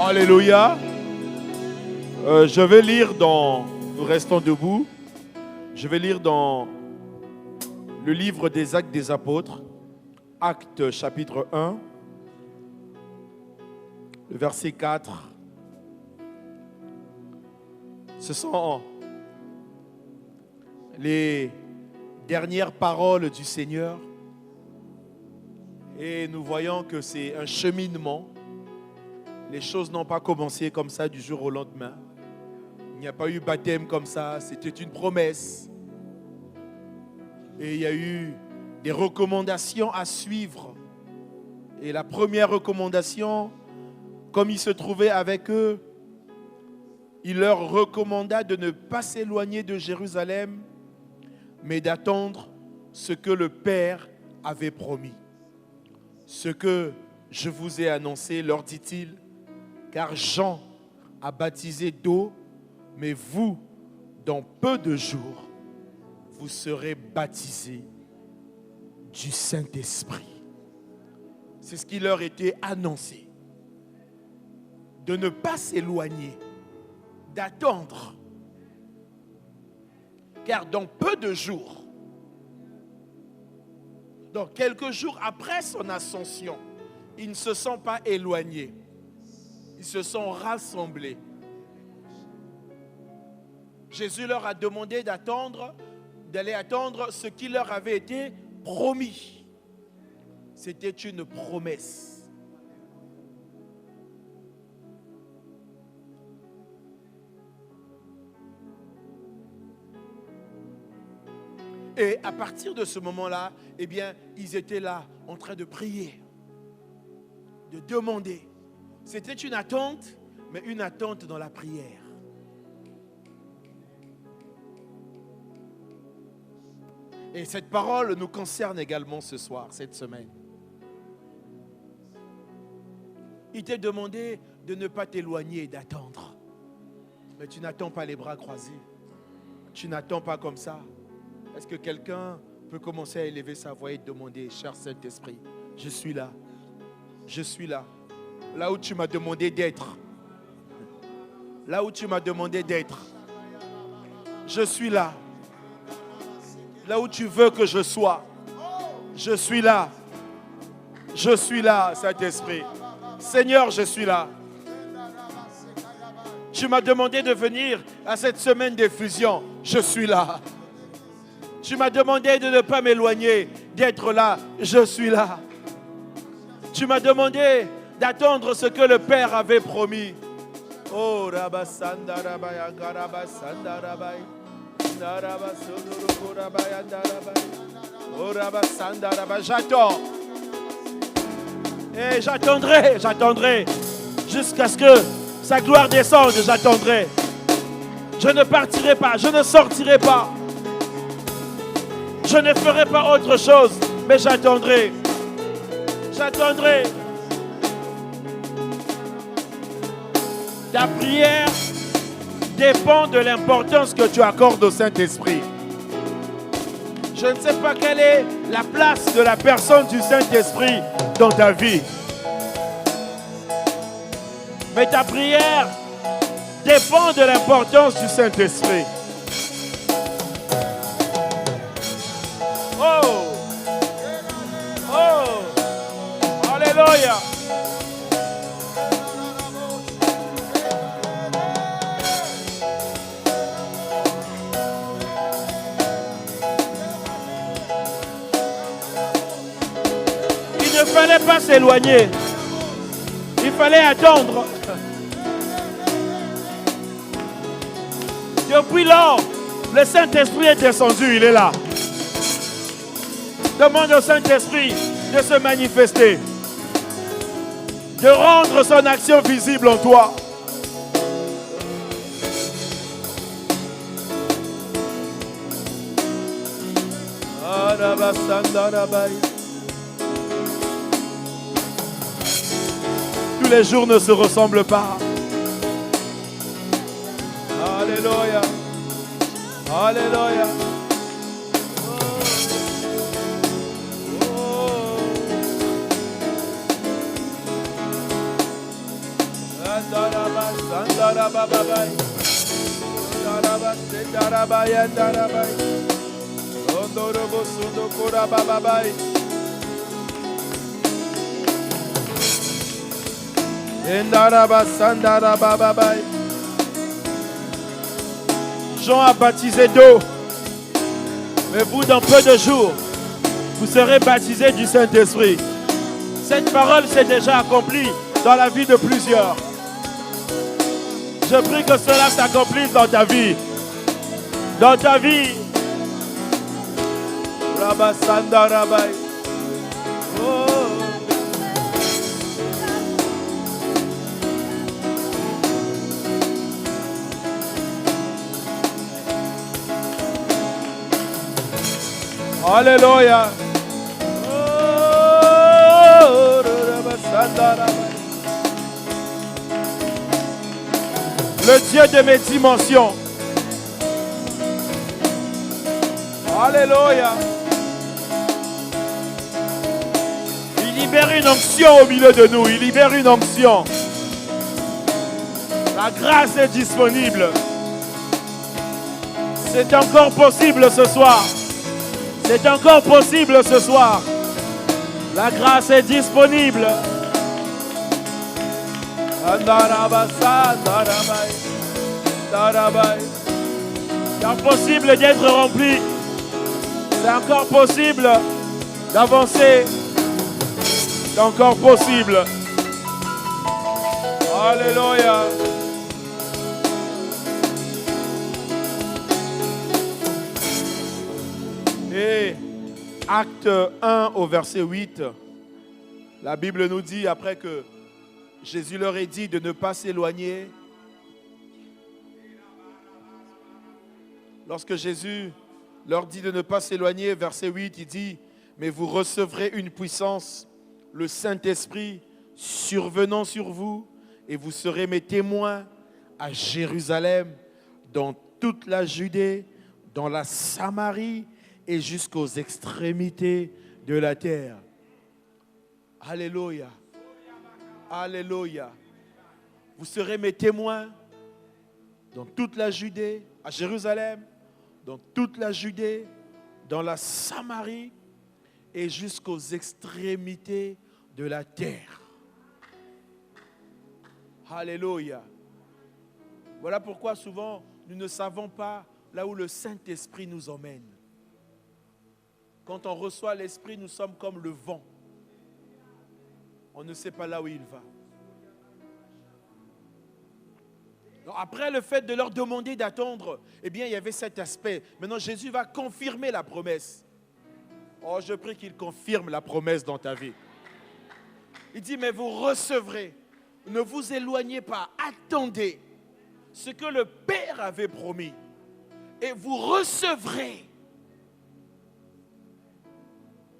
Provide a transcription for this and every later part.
Alléluia. Je vais lire dans... Nous restons debout. Je vais lire dans le livre des Actes des Apôtres, Actes chapitre 1, le verset 4. Ce sont les dernières paroles du Seigneur. Et nous voyons que c'est un cheminement. Les choses n'ont pas commencé comme ça du jour au lendemain. Il n'y a pas eu baptême comme ça, c'était une promesse. Et il y a eu des recommandations à suivre. Et la première recommandation, comme il se trouvait avec eux, il leur recommanda de ne pas s'éloigner de Jérusalem, mais d'attendre ce que le Père avait promis. Ce que je vous ai annoncé, leur dit-il, car Jean a baptisé d'eau, mais vous, dans peu de jours, vous serez baptisés du Saint-Esprit. C'est ce qui leur était annoncé. De ne pas s'éloigner, d'attendre. Car dans peu de jours, donc quelques jours après son ascension, ils ne se sont pas éloignés. Ils se sont rassemblés. Jésus leur a demandé d'aller attendre ce qui leur avait été promis. C'était une promesse. Et à partir de ce moment-là, eh bien, ils étaient là en train de prier, de demander. C'était une attente, mais une attente dans la prière. Et cette parole nous concerne également ce soir, cette semaine. Il t'est demandé de ne pas t'éloigner et d'attendre. Mais tu n'attends pas les bras croisés. Tu n'attends pas comme ça. Est-ce que quelqu'un peut commencer à élever sa voix et demander, cher Saint-Esprit, je suis là. Je suis là. Là où tu m'as demandé d'être. Là où tu m'as demandé d'être. Je suis là. Là où tu veux que je sois. Je suis là. Je suis là, Saint-Esprit. Seigneur, je suis là. Tu m'as demandé de venir à cette semaine d'effusion. Je suis là. Tu m'as demandé de ne pas m'éloigner, d'être là. Je suis là. Tu m'as demandé d'attendre ce que le Père avait promis. Oh, Rabasanda Rabaya, Garabasanda Rabaya. J'attends. Et j'attendrai jusqu'à ce que sa gloire descende, j'attendrai. Je ne partirai pas, je ne sortirai pas. Je ne ferai pas autre chose, mais j'attendrai. J'attendrai. Ta prière dépend de l'importance que tu accordes au Saint-Esprit. Je ne sais pas quelle est la place de la personne du Saint-Esprit dans ta vie. Mais ta prière dépend de l'importance du Saint-Esprit. Oh! Oh! Alléluia! Il ne fallait pas s'éloigner. Il fallait attendre. Depuis lors, le Saint-Esprit est descendu, il est là. Demande au Saint-Esprit de se manifester, de rendre son action visible en toi. Tous les jours ne se ressemblent pas. Alléluia. Alléluia. Sandarababai. Sandarabai. Ondorobo Sundokorababai. Endarabai. Jean a baptisé d'eau. Mais vous, dans peu de jours, vous serez baptisés du Saint-Esprit. Cette parole s'est déjà accomplie dans la vie de plusieurs. Je prie que cela s'accomplisse dans ta vie. Dans ta vie. Rabasanda Rabai. Oh. Alléluia. Oh, Rabasanda Rabai. Le Dieu de mes dimensions. Alléluia. Il libère une onction au milieu de nous. Il libère une onction. La grâce est disponible. C'est encore possible ce soir. C'est encore possible ce soir. La grâce est disponible. C'est impossible d'être rempli. C'est encore possible d'avancer. C'est encore possible. Alléluia. Et acte 1 au verset 8, la Bible nous dit, après que Jésus leur ait dit de ne pas s'éloigner, lorsque Jésus leur dit de ne pas s'éloigner, verset 8, il dit, mais vous recevrez une puissance, le Saint-Esprit survenant sur vous, et vous serez mes témoins à Jérusalem, dans toute la Judée, dans la Samarie et jusqu'aux extrémités de la terre. Alléluia. Alléluia. Vous serez mes témoins dans toute la Judée, à Jérusalem, dans toute la Judée, dans la Samarie et jusqu'aux extrémités de la terre. Alléluia. Voilà pourquoi souvent nous ne savons pas là où le Saint-Esprit nous emmène. Quand on reçoit l'Esprit, nous sommes comme le vent. On ne sait pas là où il va. Donc après le fait de leur demander d'attendre, eh bien il y avait cet aspect. Maintenant Jésus va confirmer la promesse. Oh, je prie qu'il confirme la promesse dans ta vie. Il dit, mais vous recevrez. Ne vous éloignez pas. Attendez ce que le Père avait promis. Et vous recevrez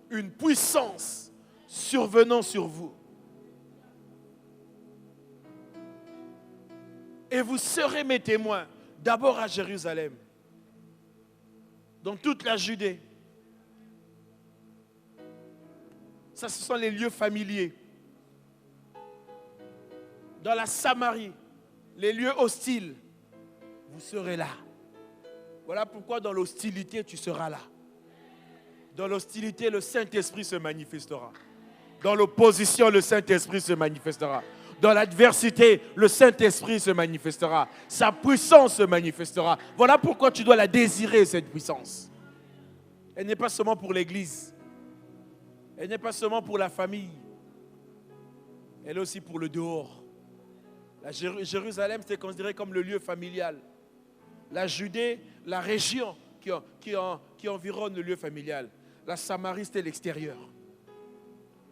une puissance survenant sur vous. Et vous serez mes témoins, d'abord à Jérusalem, dans toute la Judée. Ça, ce sont les lieux familiers. Dans la Samarie, les lieux hostiles, vous serez là. Voilà pourquoi dans l'hostilité, tu seras là. Dans l'hostilité, le Saint-Esprit se manifestera. Dans l'opposition, le Saint-Esprit se manifestera. Dans l'adversité, le Saint-Esprit se manifestera. Sa puissance se manifestera. Voilà pourquoi tu dois la désirer, cette puissance. Elle n'est pas seulement pour l'Église. Elle n'est pas seulement pour la famille. Elle est aussi pour le dehors. Jérusalem, c'était considéré comme le lieu familial. La Judée, la région qui environne le lieu familial. La Samarie, c'était l'extérieur.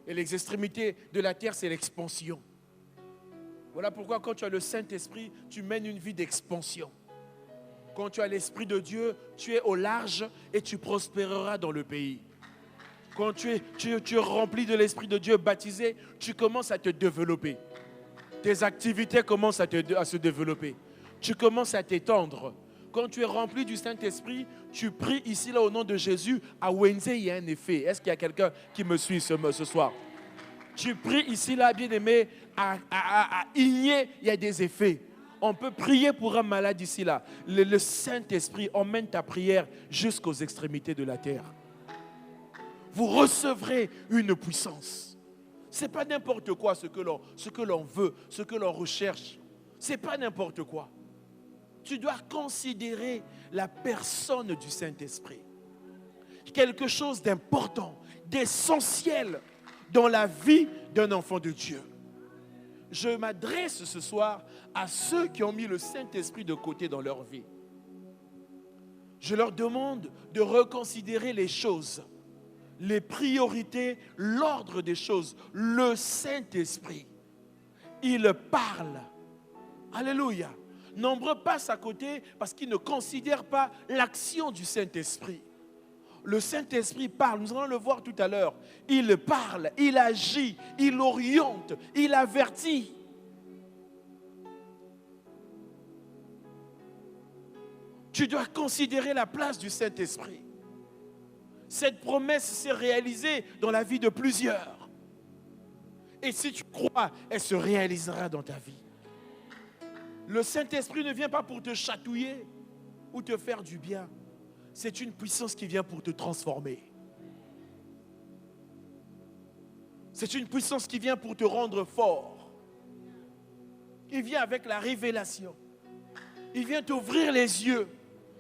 Et les extrémités de la terre, c'est l'expansion. Voilà pourquoi quand tu as le Saint-Esprit, tu mènes une vie d'expansion. Quand tu as l'Esprit de Dieu, tu es au large et tu prospéreras dans le pays. Quand tu es rempli de l'Esprit de Dieu, baptisé, tu commences à te développer. Tes activités commencent à se développer. Tu commences à t'étendre. Quand tu es rempli du Saint-Esprit, tu pries ici, là, au nom de Jésus. À Wednesday, il y a un effet. Est-ce qu'il y a quelqu'un qui me suit ce soir? Tu pries ici, là, bien-aimé, à Igné, il y a des effets. On peut prier pour un malade ici, là. Le Saint-Esprit emmène ta prière jusqu'aux extrémités de la terre. Vous recevrez une puissance. Ce n'est pas n'importe quoi ce que l'on veut, ce que l'on recherche. Ce n'est pas n'importe quoi. Tu dois considérer la personne du Saint-Esprit. Quelque chose d'important, d'essentiel dans la vie d'un enfant de Dieu. Je m'adresse ce soir à ceux qui ont mis le Saint-Esprit de côté dans leur vie. Je leur demande de reconsidérer les choses, les priorités, l'ordre des choses. Le Saint-Esprit, il parle. Alléluia. Nombreux passent à côté parce qu'ils ne considèrent pas l'action du Saint-Esprit. Le Saint-Esprit parle, nous allons le voir tout à l'heure. Il parle, il agit, il oriente, il avertit. Tu dois considérer la place du Saint-Esprit. Cette promesse s'est réalisée dans la vie de plusieurs. Et si tu crois, elle se réalisera dans ta vie. Le Saint-Esprit ne vient pas pour te chatouiller ou te faire du bien. C'est une puissance qui vient pour te transformer. C'est une puissance qui vient pour te rendre fort. Il vient avec la révélation. Il vient t'ouvrir les yeux.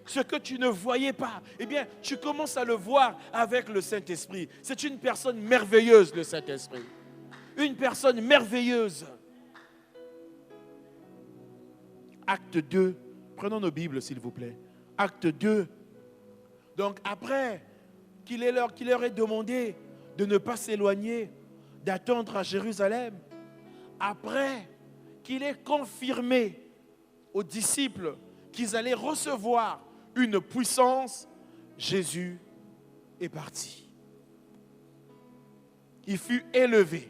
Ce que tu ne voyais pas, eh bien, tu commences à le voir avec le Saint-Esprit. C'est une personne merveilleuse, le Saint-Esprit. Une personne merveilleuse. Acte 2. Prenons nos Bibles, s'il vous plaît. Acte 2. Donc après qu'il leur ait demandé de ne pas s'éloigner, d'attendre à Jérusalem, après qu'il ait confirmé aux disciples qu'ils allaient recevoir une puissance, Jésus est parti. Il fut élevé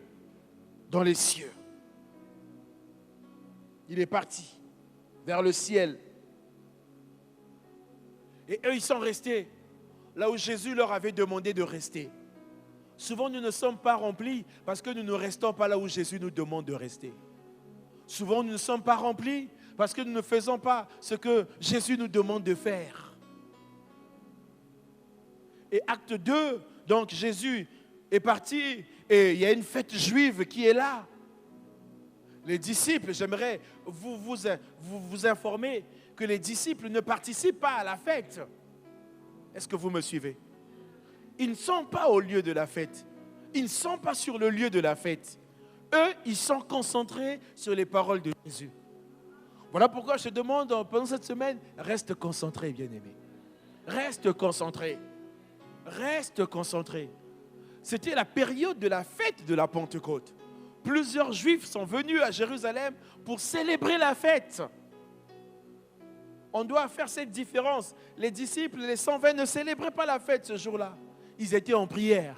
dans les cieux. Il est parti vers le ciel. Et eux, ils sont restés là où Jésus leur avait demandé de rester. Souvent, nous ne sommes pas remplis parce que nous ne restons pas là où Jésus nous demande de rester. Souvent, nous ne sommes pas remplis parce que nous ne faisons pas ce que Jésus nous demande de faire. Et acte 2, donc Jésus est parti et il y a une fête juive qui est là. Les disciples, j'aimerais vous informer que les disciples ne participent pas à la fête. Est-ce que vous me suivez? Ils ne sont pas au lieu de la fête. Ils ne sont pas sur le lieu de la fête. Eux, ils sont concentrés sur les paroles de Jésus. Voilà pourquoi je te demande pendant cette semaine, reste concentré, bien-aimé. Reste concentré. Reste concentré. C'était la période de la fête de la Pentecôte. Plusieurs Juifs sont venus à Jérusalem pour célébrer la fête. On doit faire cette différence. Les disciples, les 120 ne célébraient pas la fête ce jour-là. Ils étaient en prière.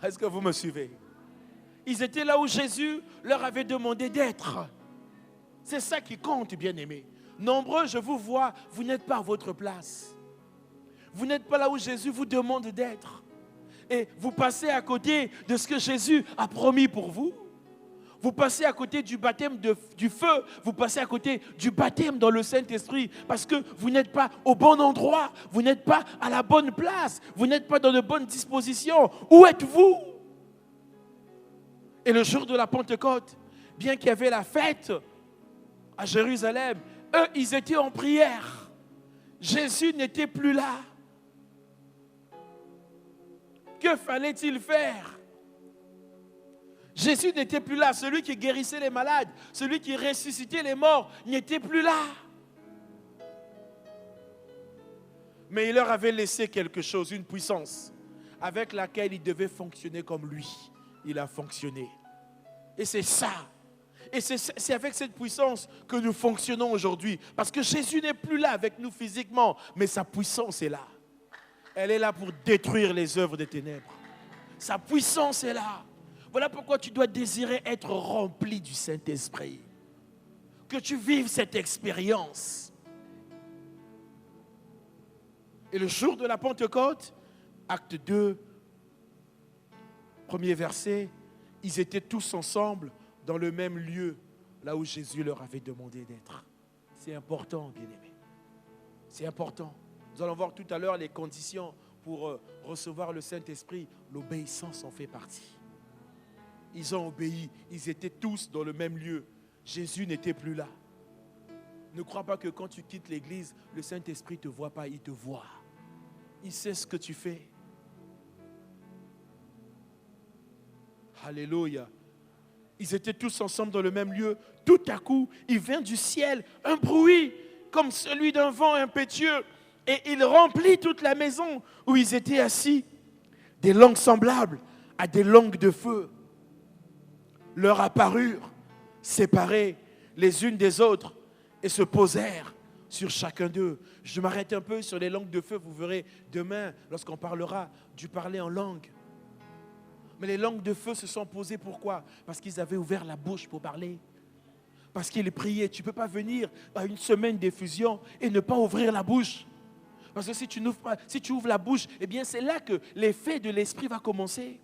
Est-ce que vous me suivez? Ils étaient là où Jésus leur avait demandé d'être. C'est ça qui compte, bien-aimés. Nombreux, je vous vois, vous n'êtes pas à votre place. Vous n'êtes pas là où Jésus vous demande d'être. Et vous passez à côté de ce que Jésus a promis pour vous. Vous passez à côté du baptême du feu. Vous passez à côté du baptême dans le Saint-Esprit parce que vous n'êtes pas au bon endroit. Vous n'êtes pas à la bonne place. Vous n'êtes pas dans de bonnes dispositions. Où êtes-vous? Et le jour de la Pentecôte, bien qu'il y avait la fête à Jérusalem, eux, ils étaient en prière. Jésus n'était plus là. Que fallait-il faire? Jésus n'était plus là. Celui qui guérissait les malades, celui qui ressuscitait les morts, n'était plus là. Mais il leur avait laissé quelque chose, une puissance, avec laquelle il devait fonctionner comme lui. Il a fonctionné. Et c'est ça. Et c'est avec cette puissance que nous fonctionnons aujourd'hui. Parce que Jésus n'est plus là avec nous physiquement, mais sa puissance est là. Elle est là pour détruire les œuvres des ténèbres. Sa puissance est là. Voilà pourquoi tu dois désirer être rempli du Saint-Esprit. Que tu vives cette expérience. Et le jour de la Pentecôte, acte 2, premier verset, ils étaient tous ensemble dans le même lieu. là où Jésus leur avait demandé d'être. C'est important, bien-aimés. C'est important. Nous allons voir tout à l'heure les conditions pour recevoir le Saint-Esprit. L'obéissance en fait partie. Ils ont obéi. Ils étaient tous dans le même lieu. Jésus n'était plus là. Ne crois pas que quand tu quittes l'église, le Saint-Esprit ne te voit pas, il te voit. Il sait ce que tu fais. Alléluia. Ils étaient tous ensemble dans le même lieu. Tout à coup, il vient du ciel un bruit comme celui d'un vent impétueux. Et il remplit toute la maison où ils étaient assis. Des langues semblables à des langues de feu leur apparurent, séparées les unes des autres, et se posèrent sur chacun d'eux. Je m'arrête un peu sur les langues de feu. Vous verrez demain, lorsqu'on parlera du parler en langue. Mais les langues de feu se sont posées pourquoi? Parce qu'ils avaient ouvert la bouche pour parler. Parce qu'ils priaient. Tu ne peux pas venir à une semaine d'effusion et ne pas ouvrir la bouche. Parce que si tu ouvres la bouche, eh bien c'est là que l'effet de l'esprit va commencer.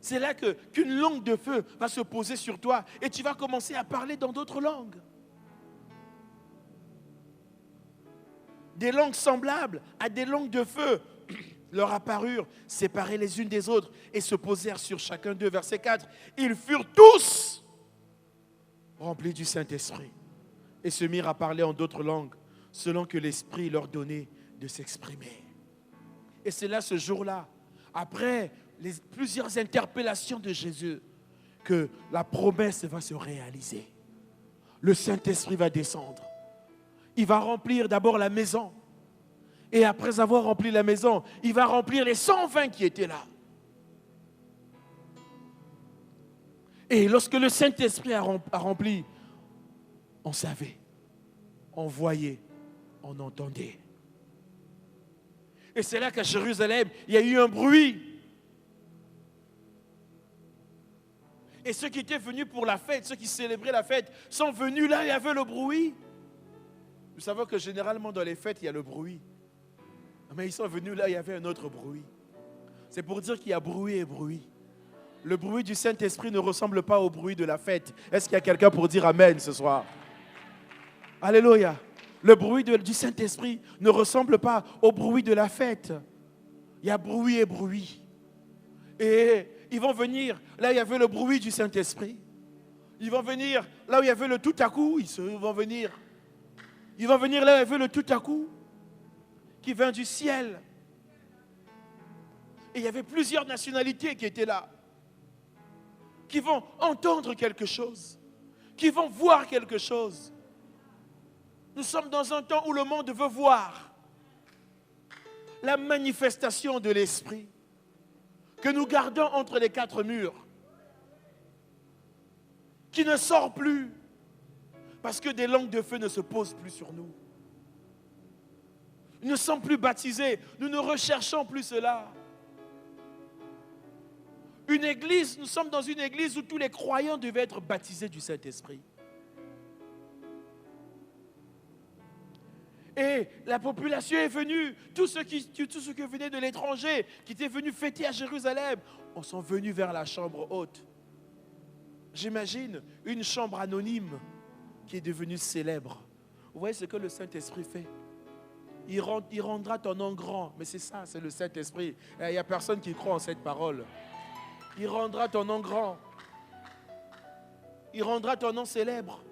C'est là qu'une langue de feu va se poser sur toi et tu vas commencer à parler dans d'autres langues. Des langues semblables à des langues de feu leur apparurent, séparées les unes des autres et se posèrent sur chacun d'eux. Verset 4. Ils furent tous remplis du Saint-Esprit et se mirent à parler en d'autres langues selon que l'Esprit leur donnait de s'exprimer. Et c'est là, ce jour-là, après plusieurs interpellations de Jésus, que la promesse va se réaliser. Le Saint-Esprit va descendre. Il va remplir d'abord la maison. Et après avoir rempli la maison, il va remplir les 120 qui étaient là. Et lorsque le Saint-Esprit a rempli, on savait, on voyait, on entendait. Et c'est là qu'à Jérusalem, il y a eu un bruit. Et ceux qui étaient venus pour la fête, ceux qui célébraient la fête, sont venus là, il y avait le bruit. Nous savons que généralement dans les fêtes, il y a le bruit. Mais ils sont venus là, il y avait un autre bruit. C'est pour dire qu'il y a bruit et bruit. Le bruit du Saint-Esprit ne ressemble pas au bruit de la fête. Est-ce qu'il y a quelqu'un pour dire Amen ce soir? Alléluia. Le bruit du Saint-Esprit ne ressemble pas au bruit de la fête. Il y a bruit et bruit. Et ils vont venir là où il y avait le bruit du Saint-Esprit. Ils vont venir là où il y avait le tout à coup. Ils vont venir là où il y avait le tout à coup qui vient du ciel. Et il y avait plusieurs nationalités qui étaient là, qui vont entendre quelque chose, qui vont voir quelque chose. Nous sommes dans un temps où le monde veut voir la manifestation de l'Esprit que nous gardons entre les quatre murs, qui ne sort plus, parce que des langues de feu ne se posent plus sur nous. Nous ne sommes plus baptisés, nous ne recherchons plus cela. Une église, nous sommes dans une église où tous les croyants devaient être baptisés du Saint-Esprit. Et la population est venue, tous ceux qui venaient de l'étranger, qui étaient venus fêter à Jérusalem, on sont venus vers la chambre haute. J'imagine une chambre anonyme qui est devenue célèbre. Vous voyez ce que le Saint-Esprit fait? Il rendra ton nom grand. Mais c'est ça, c'est le Saint-Esprit. Il n'y a personne qui croit en cette parole. Il rendra ton nom grand. Il rendra ton nom célèbre.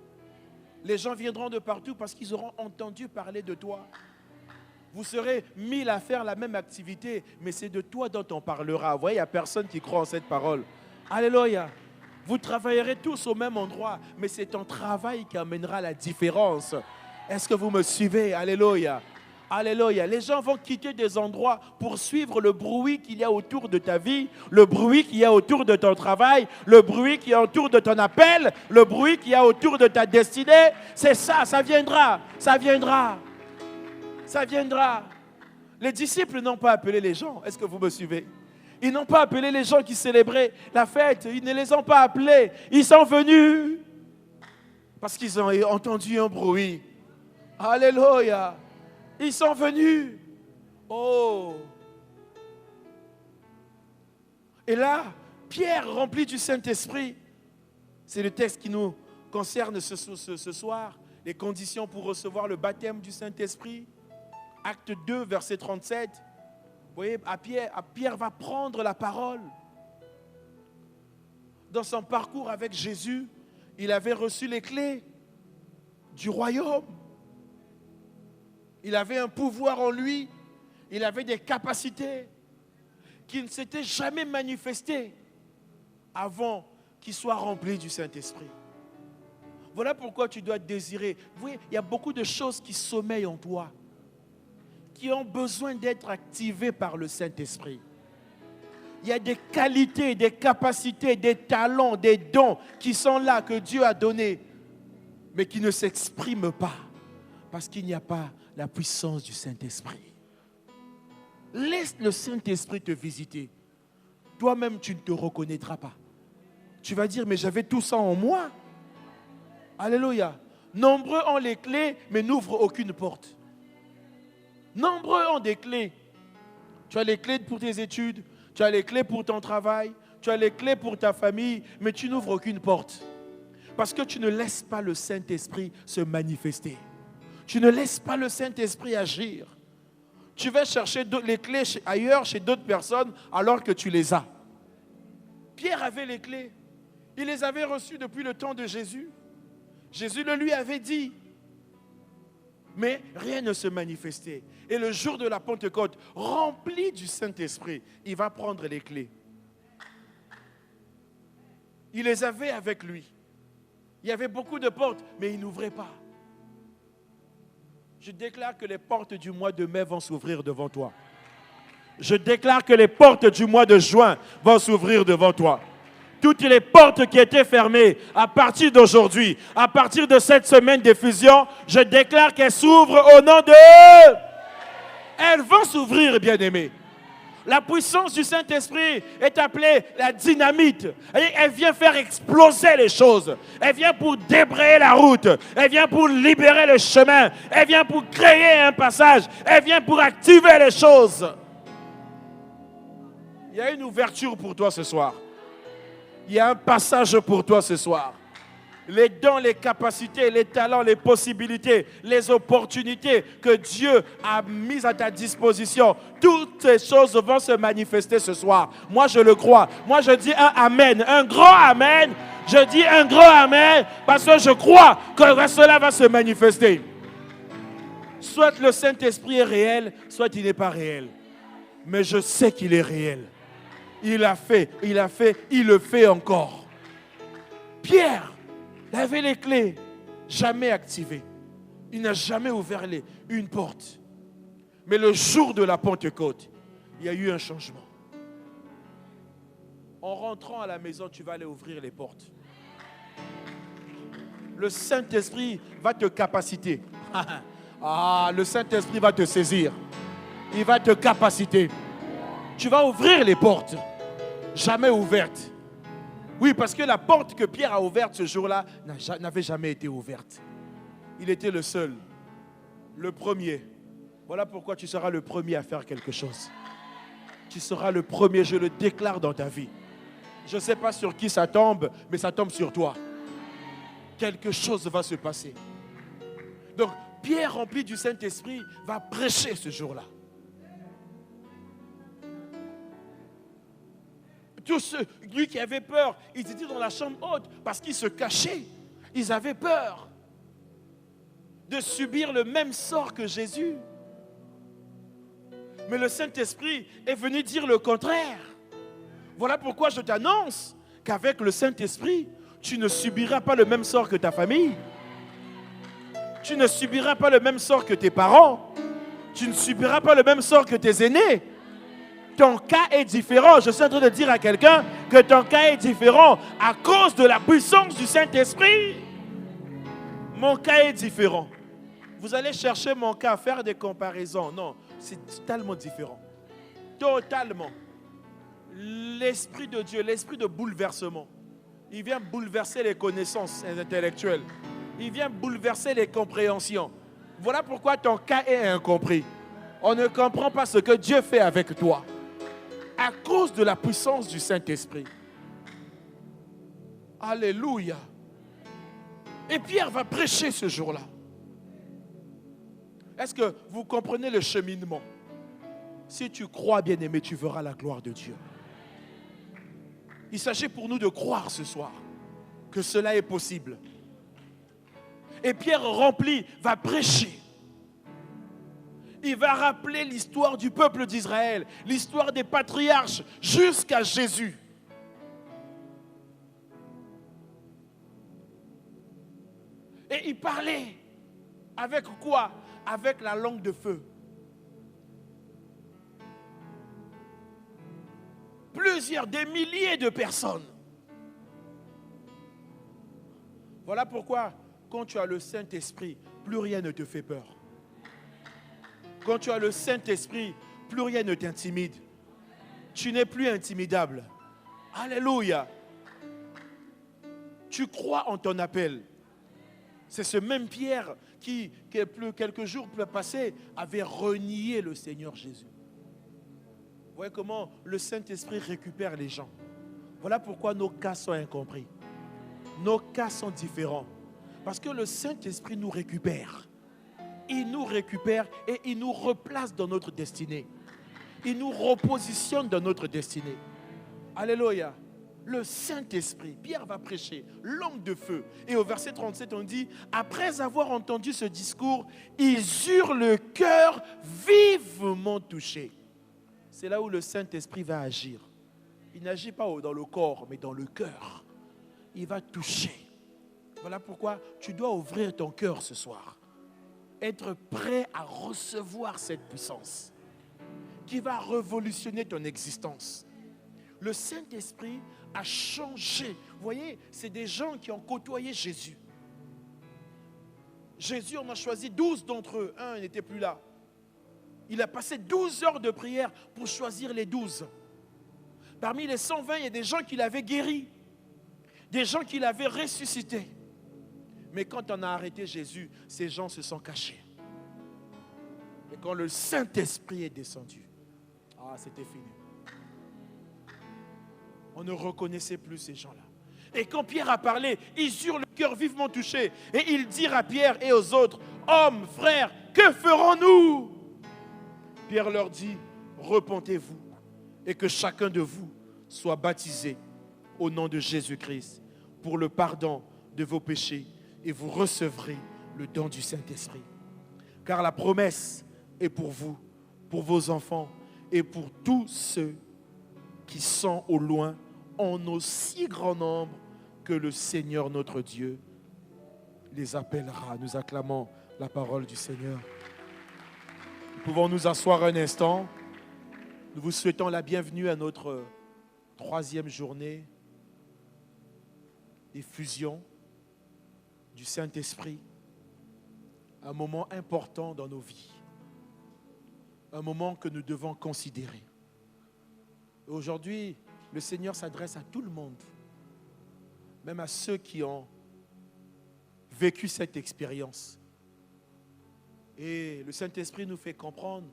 Les gens viendront de partout parce qu'ils auront entendu parler de toi. Vous serez 1000 à faire la même activité, mais c'est de toi dont on parlera. Vous voyez, il n'y a personne qui croit en cette parole. Alléluia. Vous travaillerez tous au même endroit, mais c'est ton travail qui amènera la différence. Est-ce que vous me suivez? Alléluia. Alléluia. Les gens vont quitter des endroits pour suivre le bruit qu'il y a autour de ta vie, le bruit qu'il y a autour de ton travail, le bruit qu'il y a autour de ton appel, le bruit qu'il y a autour de ta destinée. C'est ça, ça viendra, ça viendra, ça viendra. Les disciples n'ont pas appelé les gens. Est-ce que vous me suivez? Ils n'ont pas appelé les gens qui célébraient la fête. Ils ne les ont pas appelés. Ils sont venus parce qu'ils ont entendu un bruit. Alléluia. Ils sont venus. Oh. Et là, Pierre, rempli du Saint-Esprit, c'est le texte qui nous concerne ce soir, les conditions pour recevoir le baptême du Saint-Esprit. Acte 2, verset 37. Vous voyez, Pierre va prendre la parole. Dans son parcours avec Jésus, il avait reçu les clés du royaume. Il avait un pouvoir en lui. Il avait des capacités qui ne s'étaient jamais manifestées avant qu'il soit rempli du Saint-Esprit. Voilà pourquoi tu dois désirer. Vous voyez, il y a beaucoup de choses qui sommeillent en toi, qui ont besoin d'être activées par le Saint-Esprit. Il y a des qualités, des capacités, des talents, des dons qui sont là, que Dieu a donnés, mais qui ne s'expriment pas parce qu'il n'y a pas la puissance du Saint-Esprit. Laisse le Saint-Esprit te visiter. Toi-même, tu ne te reconnaîtras pas. Tu vas dire, mais j'avais tout ça en moi. Alléluia. Nombreux ont les clés, mais n'ouvrent aucune porte. Nombreux ont des clés. Tu as les clés pour tes études, tu as les clés pour ton travail, tu as les clés pour ta famille, mais tu n'ouvres aucune porte. Parce que tu ne laisses pas le Saint-Esprit se manifester. Tu ne laisses pas le Saint-Esprit agir. Tu vas chercher les clés ailleurs, chez d'autres personnes, alors que tu les as. Pierre avait les clés. Il les avait reçues depuis le temps de Jésus. Jésus le lui avait dit. Mais rien ne se manifestait. Et le jour de la Pentecôte, rempli du Saint-Esprit, il va prendre les clés. Il les avait avec lui. Il y avait beaucoup de portes, mais il n'ouvrait pas. Je déclare que les portes du mois de mai vont s'ouvrir devant toi. Je déclare que les portes du mois de juin vont s'ouvrir devant toi. Toutes les portes qui étaient fermées, à partir d'aujourd'hui, à partir de cette semaine d'effusion, je déclare qu'elles s'ouvrent au nom de... Elles vont s'ouvrir, bien-aimés. La puissance du Saint-Esprit est appelée la dynamite. Elle vient faire exploser les choses. Elle vient pour débrayer la route. Elle vient pour libérer le chemin. Elle vient pour créer un passage. Elle vient pour activer les choses. Il y a une ouverture pour toi ce soir. Il y a un passage pour toi ce soir. Les dons, les capacités, les talents, les possibilités, les opportunités que Dieu a mises à ta disposition, toutes ces choses vont se manifester ce soir. Moi, je le crois. Moi, je dis un amen, un grand amen. Je dis un grand amen parce que je crois que cela va se manifester. Soit le Saint-Esprit est réel, soit il n'est pas réel. Mais je sais qu'il est réel. Il a fait, il le fait encore. Pierre, il avait les clés, jamais activées. Il n'a jamais ouvert une porte. Mais le jour de la Pentecôte, il y a eu un changement. En rentrant à la maison, tu vas aller ouvrir les portes. Le Saint-Esprit va te capaciter. Le Saint-Esprit va te saisir. Il va te capaciter. Tu vas ouvrir les portes, jamais ouvertes. Oui, parce que la porte que Pierre a ouverte ce jour-là n'avait jamais été ouverte. Il était le seul, le premier. Voilà pourquoi tu seras le premier à faire quelque chose. Tu seras le premier, je le déclare dans ta vie. Je ne sais pas sur qui ça tombe, mais ça tombe sur toi. Quelque chose va se passer. Donc, Pierre, rempli du Saint-Esprit, va prêcher ce jour-là. Tous ceux, lui qui avait peur, ils étaient dans la chambre haute parce qu'ils se cachaient. Ils avaient peur de subir le même sort que Jésus. Mais le Saint-Esprit est venu dire le contraire. Voilà pourquoi je t'annonce qu'avec le Saint-Esprit, tu ne subiras pas le même sort que ta famille. Tu ne subiras pas le même sort que tes parents. Tu ne subiras pas le même sort que tes aînés. Ton cas est différent. Je suis en train de dire à quelqu'un que ton cas est différent à cause de la puissance du Saint-Esprit. Mon cas est différent. Vous allez chercher mon cas, faire des comparaisons. Non, c'est totalement différent. Totalement. L'Esprit de Dieu, l'Esprit de bouleversement, il vient bouleverser les connaissances intellectuelles. Il vient bouleverser les compréhensions. Voilà pourquoi ton cas est incompris. On ne comprend pas ce que Dieu fait avec toi. À cause de la puissance du Saint-Esprit. Alléluia. Et Pierre va prêcher ce jour-là. Est-ce que vous comprenez le cheminement? Si tu crois, bien-aimé, tu verras la gloire de Dieu. Il s'agit pour nous de croire ce soir que cela est possible. Et Pierre rempli va prêcher. Il va rappeler l'histoire du peuple d'Israël, l'histoire des patriarches jusqu'à Jésus. Et il parlait avec quoi? Avec la langue de feu. Des milliers de personnes. Voilà pourquoi, quand tu as le Saint-Esprit, plus rien ne te fait peur. Quand tu as le Saint-Esprit, plus rien ne t'intimide. Tu n'es plus intimidable. Alléluia. Tu crois en ton appel. C'est ce même Pierre qui quelques jours passés, avait renié le Seigneur Jésus. Vous voyez comment le Saint-Esprit récupère les gens. Voilà pourquoi nos cas sont incompris. Nos cas sont différents. Parce que le Saint-Esprit nous récupère. Il nous récupère et il nous replace dans notre destinée. Il nous repositionne dans notre destinée. Alléluia. Le Saint-Esprit, Pierre va prêcher, langue de feu. Et au verset 37, on dit, après avoir entendu ce discours, ils eurent le cœur vivement touché. C'est là où le Saint-Esprit va agir. Il n'agit pas dans le corps, mais dans le cœur. Il va toucher. Voilà pourquoi tu dois ouvrir ton cœur ce soir. Être prêt à recevoir cette puissance qui va révolutionner ton existence. Le Saint-Esprit a changé. Vous voyez, c'est des gens qui ont côtoyé Jésus. Jésus en a choisi 12 d'entre eux. Un n'était plus là. Il a passé 12 heures de prière pour choisir les 12. Parmi les 120, il y a des gens qu'il avait guéris. Des gens qu'il avait ressuscités. Mais quand on a arrêté Jésus, ces gens se sont cachés. Et quand le Saint-Esprit est descendu, c'était fini. On ne reconnaissait plus ces gens-là. Et quand Pierre a parlé, ils eurent le cœur vivement touché. Et ils dirent à Pierre et aux autres, hommes, frères, que ferons-nous? Pierre leur dit, repentez-vous et que chacun de vous soit baptisé au nom de Jésus-Christ pour le pardon de vos péchés et vous recevrez le don du Saint-Esprit. Car la promesse est pour vous, pour vos enfants et pour tous ceux qui sont au loin en aussi grand nombre que le Seigneur notre Dieu les appellera. Nous acclamons la parole du Seigneur. Nous pouvons nous asseoir un instant. Nous vous souhaitons la bienvenue à notre 3e journée des fusions du Saint-Esprit. Un moment important dans nos vies. Un moment que nous devons considérer. Aujourd'hui, le Seigneur s'adresse à tout le monde, même à ceux qui ont vécu cette expérience. Et le Saint-Esprit nous fait comprendre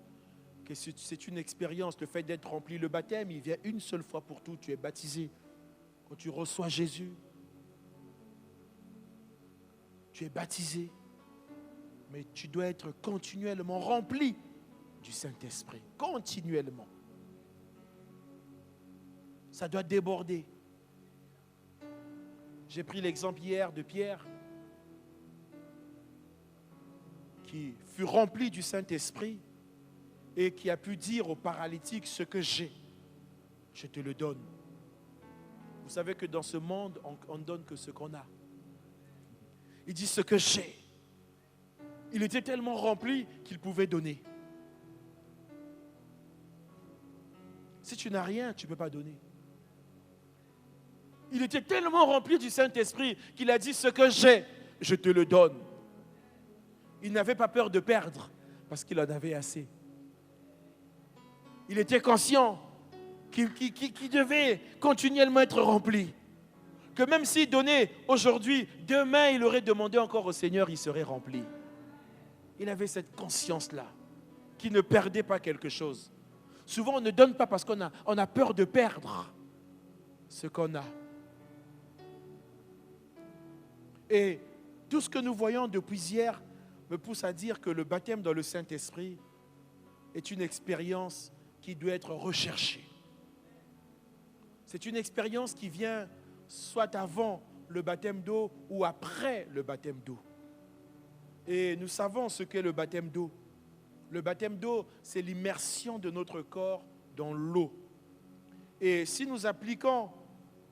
que c'est une expérience, le fait d'être rempli. Le baptême, il vient une seule fois pour tout. Tu es baptisé. Quand tu reçois Jésus, tu es baptisé. Mais tu dois être continuellement rempli du Saint-Esprit. Continuellement. Ça doit déborder. J'ai pris l'exemple hier de Pierre qui fut rempli du Saint-Esprit et qui a pu dire au paralytique, ce que j'ai, je te le donne. Vous savez que dans ce monde, on ne donne que ce qu'on a. Il dit ce que j'ai. Il était tellement rempli qu'il pouvait donner. Si tu n'as rien, tu ne peux pas donner. Il était tellement rempli du Saint-Esprit qu'il a dit ce que j'ai, je te le donne. Il n'avait pas peur de perdre parce qu'il en avait assez. Il était conscient qu'il devait continuellement être rempli. Que même s'il donnait aujourd'hui, demain il aurait demandé encore au Seigneur, il serait rempli. Il avait cette conscience-là, qu'il ne perdait pas quelque chose. Souvent on ne donne pas parce qu'on a peur de perdre ce qu'on a. Et tout ce que nous voyons depuis hier me pousse à dire que le baptême dans le Saint-Esprit est une expérience qui doit être recherchée. C'est une expérience qui vient soit avant le baptême d'eau ou après le baptême d'eau. Et nous savons ce qu'est le baptême d'eau. Le baptême d'eau, c'est l'immersion de notre corps dans l'eau. Et si nous appliquons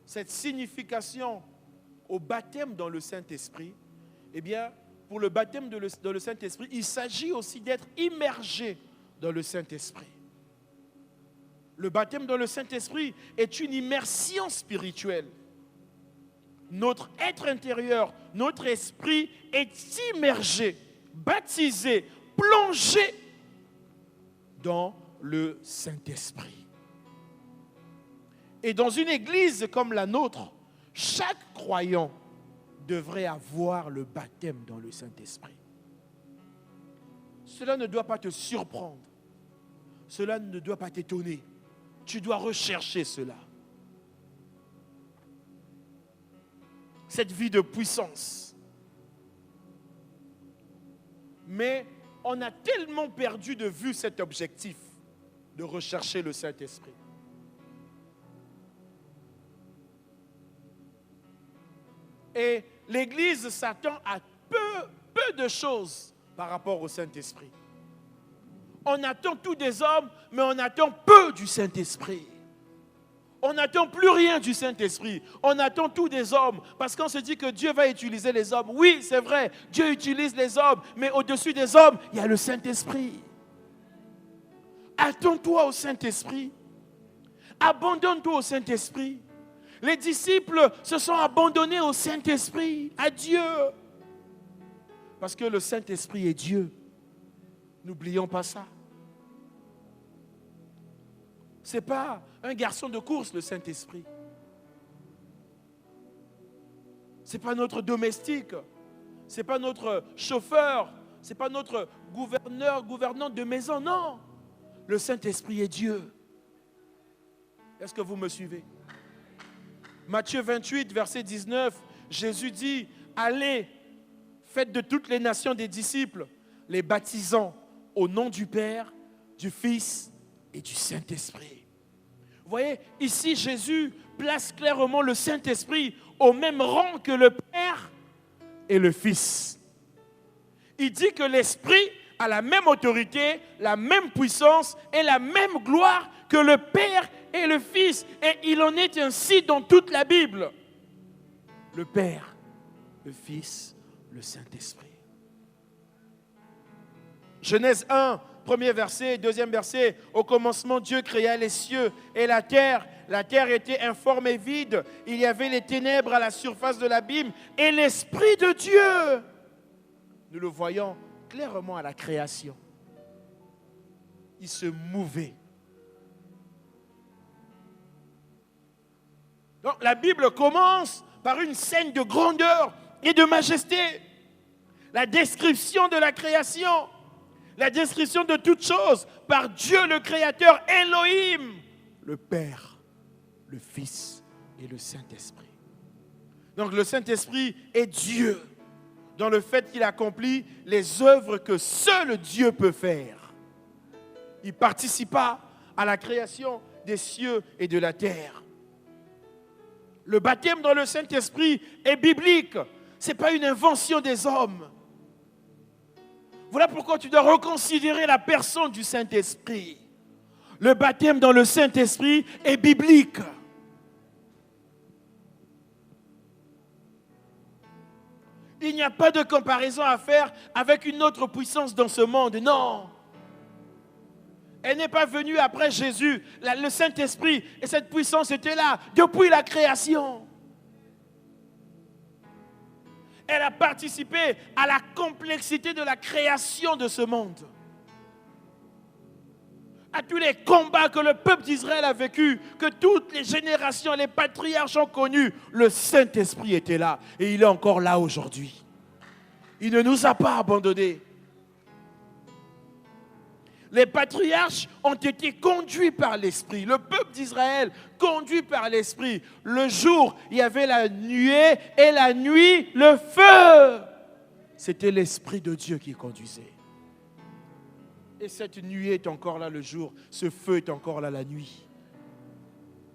cette signification au baptême dans le Saint-Esprit, eh bien, pour le baptême dans le Saint-Esprit, il s'agit aussi d'être immergé dans le Saint-Esprit. Le baptême dans le Saint-Esprit est une immersion spirituelle. Notre être intérieur, notre esprit est immergé, baptisé, plongé dans le Saint-Esprit. Et dans une église comme la nôtre, chaque croyant devrait avoir le baptême dans le Saint-Esprit. Cela ne doit pas te surprendre. Cela ne doit pas t'étonner. Tu dois rechercher cela. Cette vie de puissance. Mais on a tellement perdu de vue cet objectif de rechercher le Saint-Esprit. Et l'Église s'attend à peu de choses par rapport au Saint-Esprit. On attend tout des hommes, mais on attend peu du Saint-Esprit. On n'attend plus rien du Saint-Esprit. On attend tout des hommes. Parce qu'on se dit que Dieu va utiliser les hommes. Oui, c'est vrai, Dieu utilise les hommes. Mais au-dessus des hommes, il y a le Saint-Esprit. Attends-toi au Saint-Esprit. Abandonne-toi au Saint-Esprit. Les disciples se sont abandonnés au Saint-Esprit, à Dieu. Parce que le Saint-Esprit est Dieu. N'oublions pas ça. Ce n'est pas un garçon de course, le Saint-Esprit. Ce n'est pas notre domestique. Ce n'est pas notre chauffeur. Ce n'est pas notre gouvernante de maison. Non. Le Saint-Esprit est Dieu. Est-ce que vous me suivez? Matthieu 28, verset 19, Jésus dit, allez, faites de toutes les nations des disciples, les baptisant au nom du Père, du Fils et du Saint-Esprit. Vous voyez, ici Jésus place clairement le Saint-Esprit au même rang que le Père et le Fils. Il dit que l'Esprit a la même autorité, la même puissance et la même gloire que le Père et le Fils. Et il en est ainsi dans toute la Bible. Le Père, le Fils, le Saint-Esprit. Genèse 1, premier verset, deuxième verset. Au commencement, Dieu créa les cieux et la terre. La terre était informe et vide. Il y avait les ténèbres à la surface de l'abîme. Et l'Esprit de Dieu, nous le voyons clairement à la création. Il se mouvait. Donc la Bible commence par une scène de grandeur et de majesté. La description de la création. La description de toutes choses par Dieu le Créateur, Elohim, le Père, le Fils et le Saint-Esprit. Donc le Saint-Esprit est Dieu dans le fait qu'il accomplit les œuvres que seul Dieu peut faire. Il participa à la création des cieux et de la terre. Le baptême dans le Saint-Esprit est biblique. Ce n'est pas une invention des hommes. Voilà pourquoi tu dois reconsidérer la personne du Saint-Esprit. Le baptême dans le Saint-Esprit est biblique. Il n'y a pas de comparaison à faire avec une autre puissance dans ce monde. Non. Elle n'est pas venue après Jésus. Le Saint-Esprit et cette puissance étaient là depuis la création. Elle a participé à la complexité de la création de ce monde. À tous les combats que le peuple d'Israël a vécu, que toutes les générations, les patriarches ont connus, le Saint-Esprit était là et il est encore là aujourd'hui. Il ne nous a pas abandonnés. Les patriarches ont été conduits par l'Esprit. Le peuple d'Israël, conduit par l'Esprit. Le jour, il y avait la nuée et la nuit, le feu. C'était l'Esprit de Dieu qui conduisait. Et cette nuée est encore là le jour. Ce feu est encore là la nuit.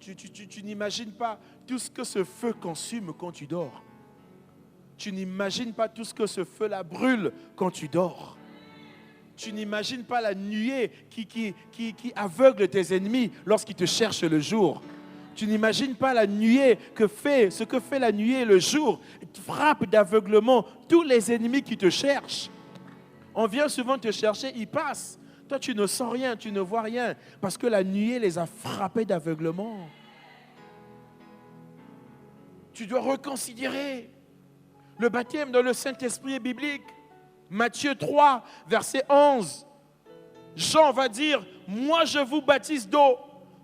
Tu n'imagines pas tout ce que ce feu consume quand tu dors. Tu n'imagines pas tout ce que ce feu-là brûle quand tu dors. Tu n'imagines pas la nuée qui aveugle tes ennemis lorsqu'ils te cherchent le jour. Tu n'imagines pas la nuée ce que fait la nuée le jour. Frappe d'aveuglement tous les ennemis qui te cherchent. On vient souvent te chercher, ils passent. Toi, tu ne sens rien, tu ne vois rien. Parce que la nuée les a frappés d'aveuglement. Tu dois reconsidérer. Le baptême dans le Saint-Esprit est biblique. Matthieu 3, verset 11. Jean va dire, moi je vous baptise d'eau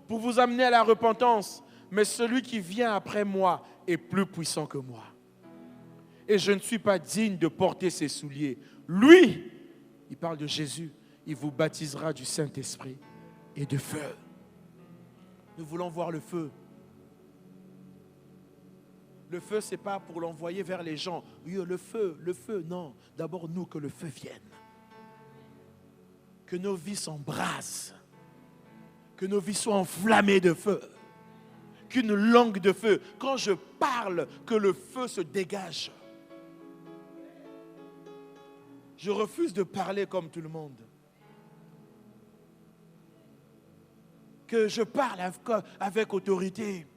pour vous amener à la repentance. Mais celui qui vient après moi est plus puissant que moi. Et je ne suis pas digne de porter ses souliers. Lui, il parle de Jésus, il vous baptisera du Saint-Esprit et de feu. Nous voulons voir le feu. Le feu, ce n'est pas pour l'envoyer vers les gens. Oui, le feu, non. D'abord, nous, que le feu vienne. Que nos vies s'embrasent. Que nos vies soient enflammées de feu. Qu'une langue de feu. Quand je parle, que le feu se dégage. Je refuse de parler comme tout le monde. Que je parle avec autorité.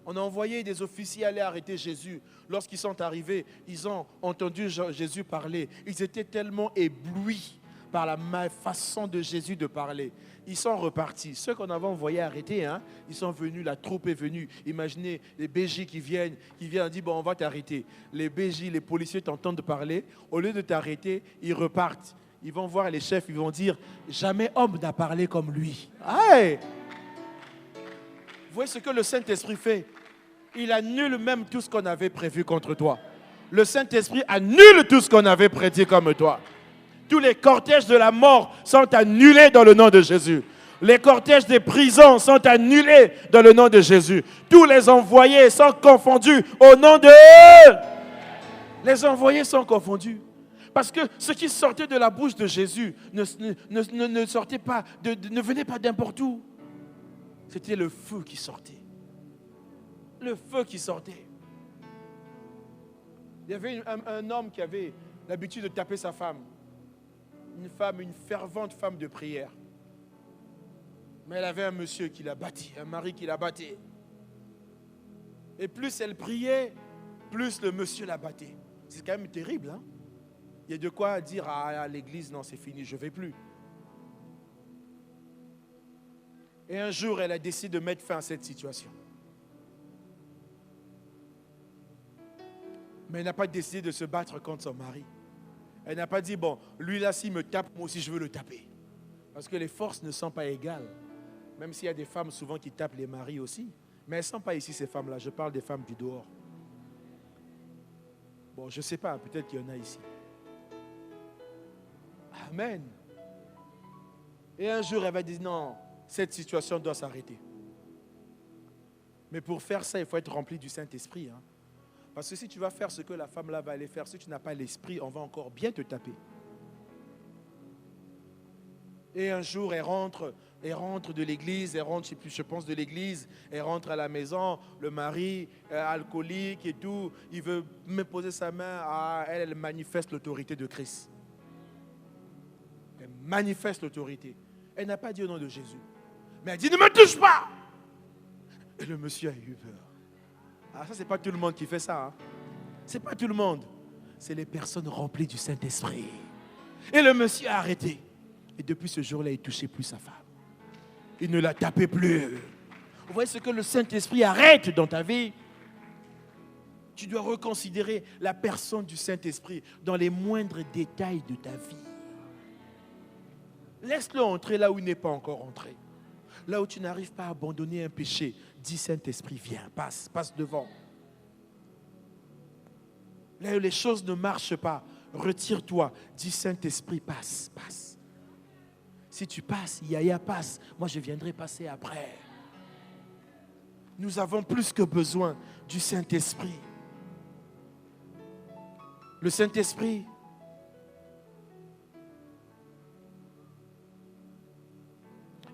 On a envoyé des officiers aller arrêter Jésus. Lorsqu'ils sont arrivés, ils ont entendu Jésus parler. Ils étaient tellement éblouis par la façon de Jésus de parler. Ils sont repartis. Ceux qu'on avait envoyés arrêter, ils sont venus, la troupe est venue. Imaginez les BJ qui viennent dire, bon, on va t'arrêter. Les BJ, les policiers t'entendent parler. Au lieu de t'arrêter, ils repartent. Ils vont voir les chefs, ils vont dire, jamais homme n'a parlé comme lui. Hey! Vous voyez ce que le Saint-Esprit fait? Il annule même tout ce qu'on avait prévu contre toi. Le Saint-Esprit annule tout ce qu'on avait prédit comme toi. Tous les cortèges de la mort sont annulés dans le nom de Jésus. Les cortèges des prisons sont annulés dans le nom de Jésus. Tous les envoyés sont confondus au nom de... Les envoyés sont confondus. Parce que ce qui sortait de la bouche de Jésus ne sortait pas, ne venait pas n'importe où. C'était le feu qui sortait. Le feu qui sortait. Il y avait un homme qui avait l'habitude de taper sa femme. Une fervente femme de prière. Mais elle avait un monsieur qui la battait, un mari qui la battait. Et plus elle priait, plus le monsieur la battait. C'est quand même terrible, hein? Il y a de quoi dire à l'église, non, c'est fini, je ne vais plus. Et un jour, elle a décidé de mettre fin à cette situation. Mais elle n'a pas décidé de se battre contre son mari. Elle n'a pas dit, bon, lui là, s'il me tape, moi aussi je veux le taper. Parce que les forces ne sont pas égales. Même s'il y a des femmes souvent qui tapent les maris aussi. Mais elles ne sont pas ici, ces femmes-là. Je parle des femmes du dehors. Bon, je ne sais pas, peut-être qu'il y en a ici. Amen. Et un jour, elle va dire, non, cette situation doit s'arrêter. Mais pour faire ça, il faut être rempli du Saint-Esprit. Parce que si tu vas faire ce que la femme-là va aller faire, si tu n'as pas l'Esprit, on va encore bien te taper. Et un jour, elle rentre de l'église, je pense de l'église, elle rentre à la maison, le mari, alcoolique et tout, il veut me poser sa main, elle manifeste l'autorité de Christ. Elle manifeste l'autorité. Elle n'a pas dit au nom de Jésus. Mais elle dit, ne me touche pas. Et le monsieur a eu peur. Ah, ça, c'est pas tout le monde qui fait ça. C'est pas tout le monde. C'est les personnes remplies du Saint-Esprit. Et le monsieur a arrêté. Et depuis ce jour-là, il ne touchait plus sa femme. Il ne la tapait plus. Vous voyez ce que le Saint-Esprit arrête dans ta vie? Tu dois reconsidérer la personne du Saint-Esprit dans les moindres détails de ta vie. Laisse-le entrer là où il n'est pas encore entré. Là où tu n'arrives pas à abandonner un péché, dis Saint-Esprit, viens, passe devant. Là où les choses ne marchent pas, retire-toi, dis Saint-Esprit, passe. Si tu passes, Yaya passe, moi je viendrai passer après. Nous avons plus que besoin du Saint-Esprit. Le Saint-Esprit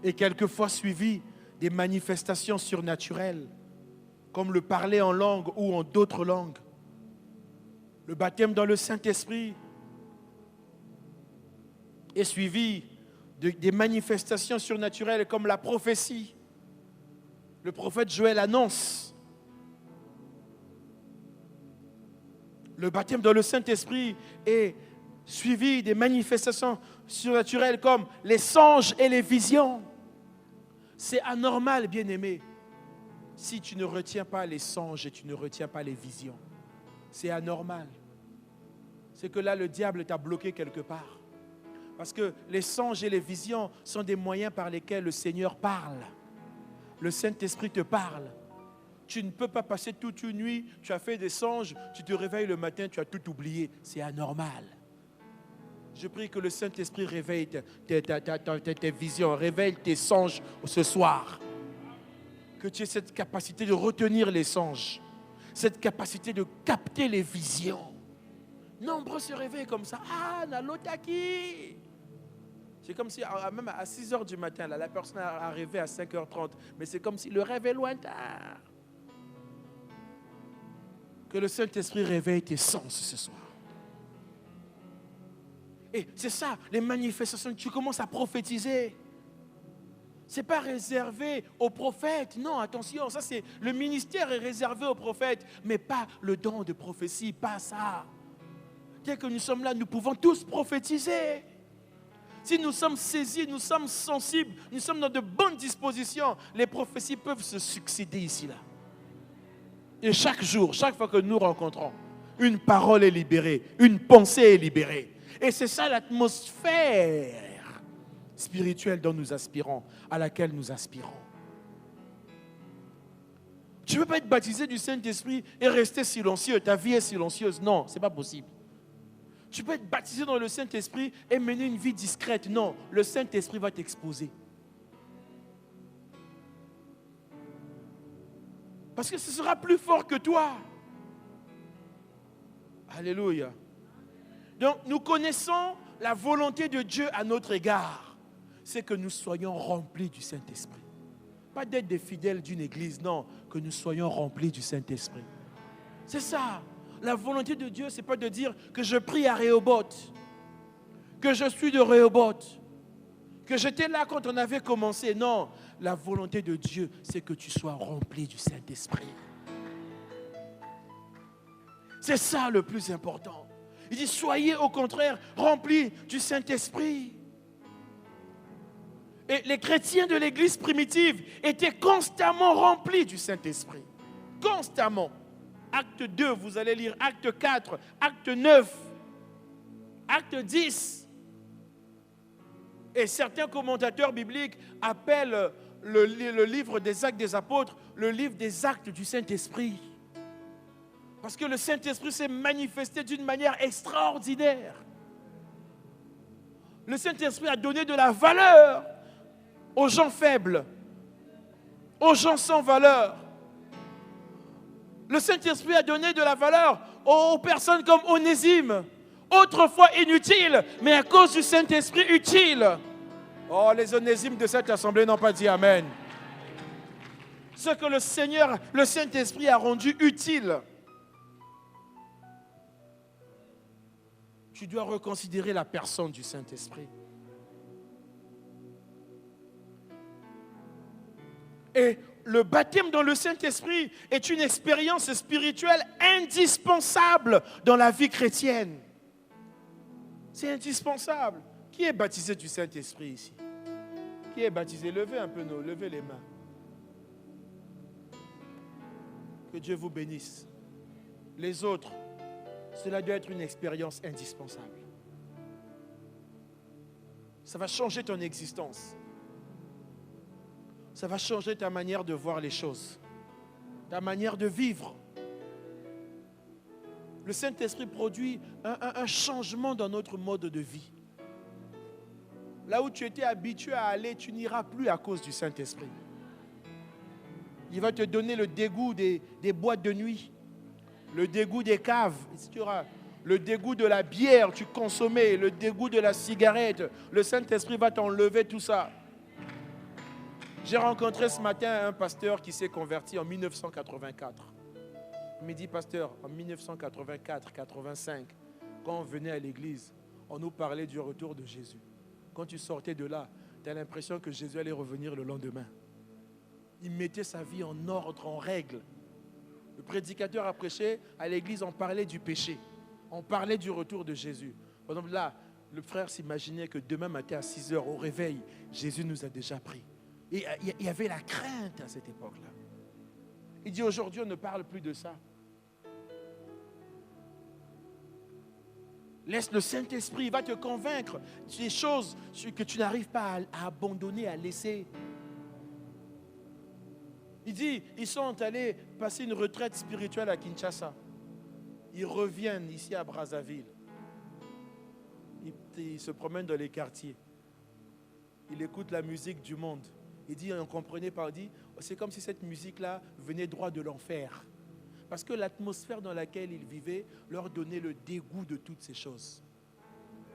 est quelquefois suivi des manifestations surnaturelles, comme le parler en langue ou en d'autres langues. Le baptême dans le Saint-Esprit est suivi des manifestations surnaturelles comme la prophétie. Le prophète Joël annonce. Le baptême dans le Saint-Esprit est suivi des manifestations surnaturelles comme les songes et les visions. C'est anormal, bien-aimé, si tu ne retiens pas les songes et tu ne retiens pas les visions. C'est anormal. C'est que là, le diable t'a bloqué quelque part. Parce que les songes et les visions sont des moyens par lesquels le Seigneur parle. Le Saint-Esprit te parle. Tu ne peux pas passer toute une nuit, tu as fait des songes, tu te réveilles le matin, tu as tout oublié. C'est anormal. Je prie que le Saint-Esprit réveille tes visions, réveille tes songes ce soir. Que tu aies cette capacité de retenir les songes, cette capacité de capter les visions. Nombreux se réveillent comme ça. Ah, Nalotaki. C'est comme si, même à 6 h du matin, là, la personne a rêvé à 5 h 30, mais c'est comme si le rêve est lointain. Que le Saint-Esprit réveille tes sens ce soir. Et c'est ça, les manifestations, tu commences à prophétiser. Ce n'est pas réservé aux prophètes. Non, attention, ça c'est, le ministère est réservé aux prophètes, mais pas le don de prophétie, pas ça. Dès que nous sommes là, nous pouvons tous prophétiser. Si nous sommes saisis, nous sommes sensibles, nous sommes dans de bonnes dispositions, les prophéties peuvent se succéder ici, là. Et chaque jour, chaque fois que nous rencontrons, une parole est libérée, une pensée est libérée. Et c'est ça l'atmosphère spirituelle dont nous aspirons, à laquelle nous aspirons. Tu ne peux pas être baptisé du Saint-Esprit et rester silencieux, ta vie est silencieuse. Non, ce n'est pas possible. Tu peux être baptisé dans le Saint-Esprit et mener une vie discrète. Non, le Saint-Esprit va t'exposer. Parce que ce sera plus fort que toi. Alléluia. Donc, nous connaissons la volonté de Dieu à notre égard. C'est que nous soyons remplis du Saint-Esprit. Pas d'être des fidèles d'une église, non. Que nous soyons remplis du Saint-Esprit. C'est ça. La volonté de Dieu, ce n'est pas de dire que je prie à Rehoboth, que je suis de Rehoboth, que j'étais là quand on avait commencé. Non, la volonté de Dieu, c'est que tu sois rempli du Saint-Esprit. C'est ça le plus important. Il dit, soyez au contraire remplis du Saint-Esprit. Et les chrétiens de l'église primitive étaient constamment remplis du Saint-Esprit. Constamment. Acte 2, vous allez lire acte 4, acte 9, acte 10. Et certains commentateurs bibliques appellent le livre des actes des apôtres le livre des actes du Saint-Esprit. Parce que le Saint-Esprit s'est manifesté d'une manière extraordinaire. Le Saint-Esprit a donné de la valeur aux gens faibles, aux gens sans valeur. Le Saint-Esprit a donné de la valeur aux personnes comme Onésime, autrefois inutiles, mais à cause du Saint-Esprit utile. Oh, les Onésimes de cette assemblée n'ont pas dit Amen. Ce que le Seigneur, le Saint-Esprit a rendu utile. Tu dois reconsidérer la personne du Saint-Esprit. Et le baptême dans le Saint-Esprit est une expérience spirituelle indispensable dans la vie chrétienne. C'est indispensable. Qui est baptisé du Saint-Esprit ici? Qui est baptisé? Levez un peu levez les mains. Que Dieu vous bénisse. Les autres, cela doit être une expérience indispensable. Ça va changer ton existence. Ça va changer ta manière de voir les choses, ta manière de vivre. Le Saint-Esprit produit un changement dans notre mode de vie. Là où tu étais habitué à aller, tu n'iras plus à cause du Saint-Esprit. Il va te donner le dégoût des boîtes de nuit, le dégoût des caves, le dégoût de la bière que tu consommais, le dégoût de la cigarette. Le Saint-Esprit va t'enlever tout ça. J'ai rencontré ce matin un pasteur qui s'est converti en 1984. Il me dit, pasteur, en 1984-85, quand on venait à l'église, on nous parlait du retour de Jésus. Quand tu sortais de là, tu as l'impression que Jésus allait revenir le lendemain. Il mettait sa vie en ordre, en règle. Le prédicateur a prêché, à l'église, on parlait du péché. On parlait du retour de Jésus. Par exemple, là, le frère s'imaginait que demain matin à 6 heures, au réveil, Jésus nous a déjà pris. Et il y avait la crainte à cette époque-là. Il dit, aujourd'hui, on ne parle plus de ça. Laisse le Saint-Esprit, il va te convaincre des choses que tu n'arrives pas à abandonner, à laisser. Il dit, ils sont allés passer une retraite spirituelle à Kinshasa. Ils reviennent ici à Brazzaville. Ils se promènent dans les quartiers. Ils écoutent la musique du monde. Il dit, on ne comprenait pas, il dit, c'est comme si cette musique-là venait droit de l'enfer. Parce que l'atmosphère dans laquelle ils vivaient leur donnait le dégoût de toutes ces choses.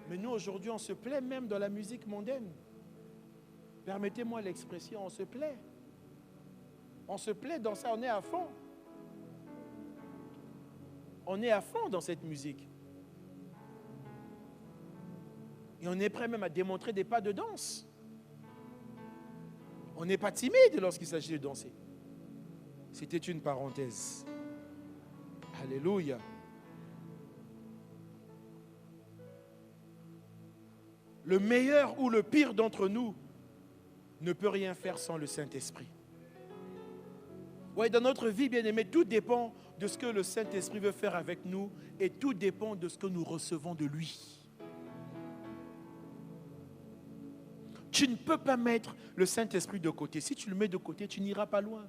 Mais nous, aujourd'hui, on se plaît même dans la musique mondaine. Permettez-moi l'expression, on se plaît. On se plaît dans ça, on est à fond. On est à fond dans cette musique. Et on est prêt même à démontrer des pas de danse. On n'est pas timide lorsqu'il s'agit de danser. C'était une parenthèse. Alléluia. Le meilleur ou le pire d'entre nous ne peut rien faire sans le Saint-Esprit. Oui, dans notre vie, bien aimé, tout dépend de ce que le Saint-Esprit veut faire avec nous et tout dépend de ce que nous recevons de lui. Tu ne peux pas mettre le Saint-Esprit de côté. Si tu le mets de côté, tu n'iras pas loin.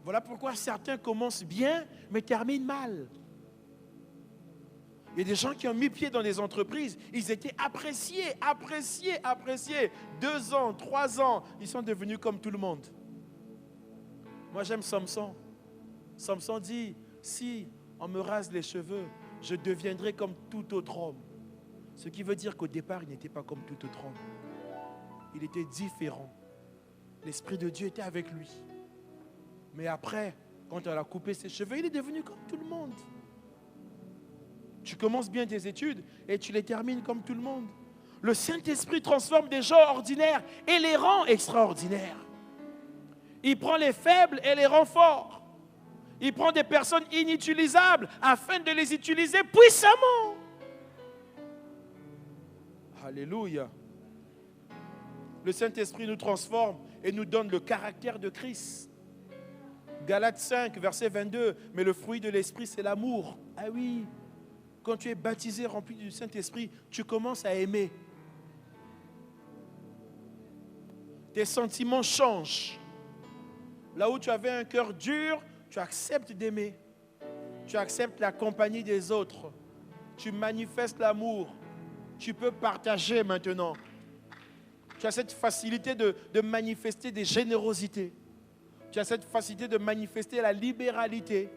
Voilà pourquoi certains commencent bien, mais terminent mal. Il y a des gens qui ont mis pied dans des entreprises, ils étaient appréciés. 2 ans, 3 ans, ils sont devenus comme tout le monde. Moi, j'aime Samson. Samson dit, si on me rase les cheveux, je deviendrai comme tout autre homme. Ce qui veut dire qu'au départ, il n'était pas comme tout autre homme. Il était différent. L'Esprit de Dieu était avec lui. Mais après, quand on a coupé ses cheveux, il est devenu comme tout le monde. Tu commences bien tes études et tu les termines comme tout le monde. Le Saint-Esprit transforme des gens ordinaires et les rend extraordinaires. Il prend les faibles et les rend forts. Il prend des personnes inutilisables afin de les utiliser puissamment. Alléluia. Le Saint-Esprit nous transforme et nous donne le caractère de Christ. Galates 5, verset 22. Mais le fruit de l'Esprit, c'est l'amour. Ah oui, quand tu es baptisé, rempli du Saint-Esprit, tu commences à aimer. Tes sentiments changent. Là où tu avais un cœur dur, tu acceptes d'aimer. Tu acceptes la compagnie des autres. Tu manifestes l'amour. Tu peux partager maintenant. Tu as cette facilité de manifester des générosités. Tu as cette facilité de manifester la libéralité.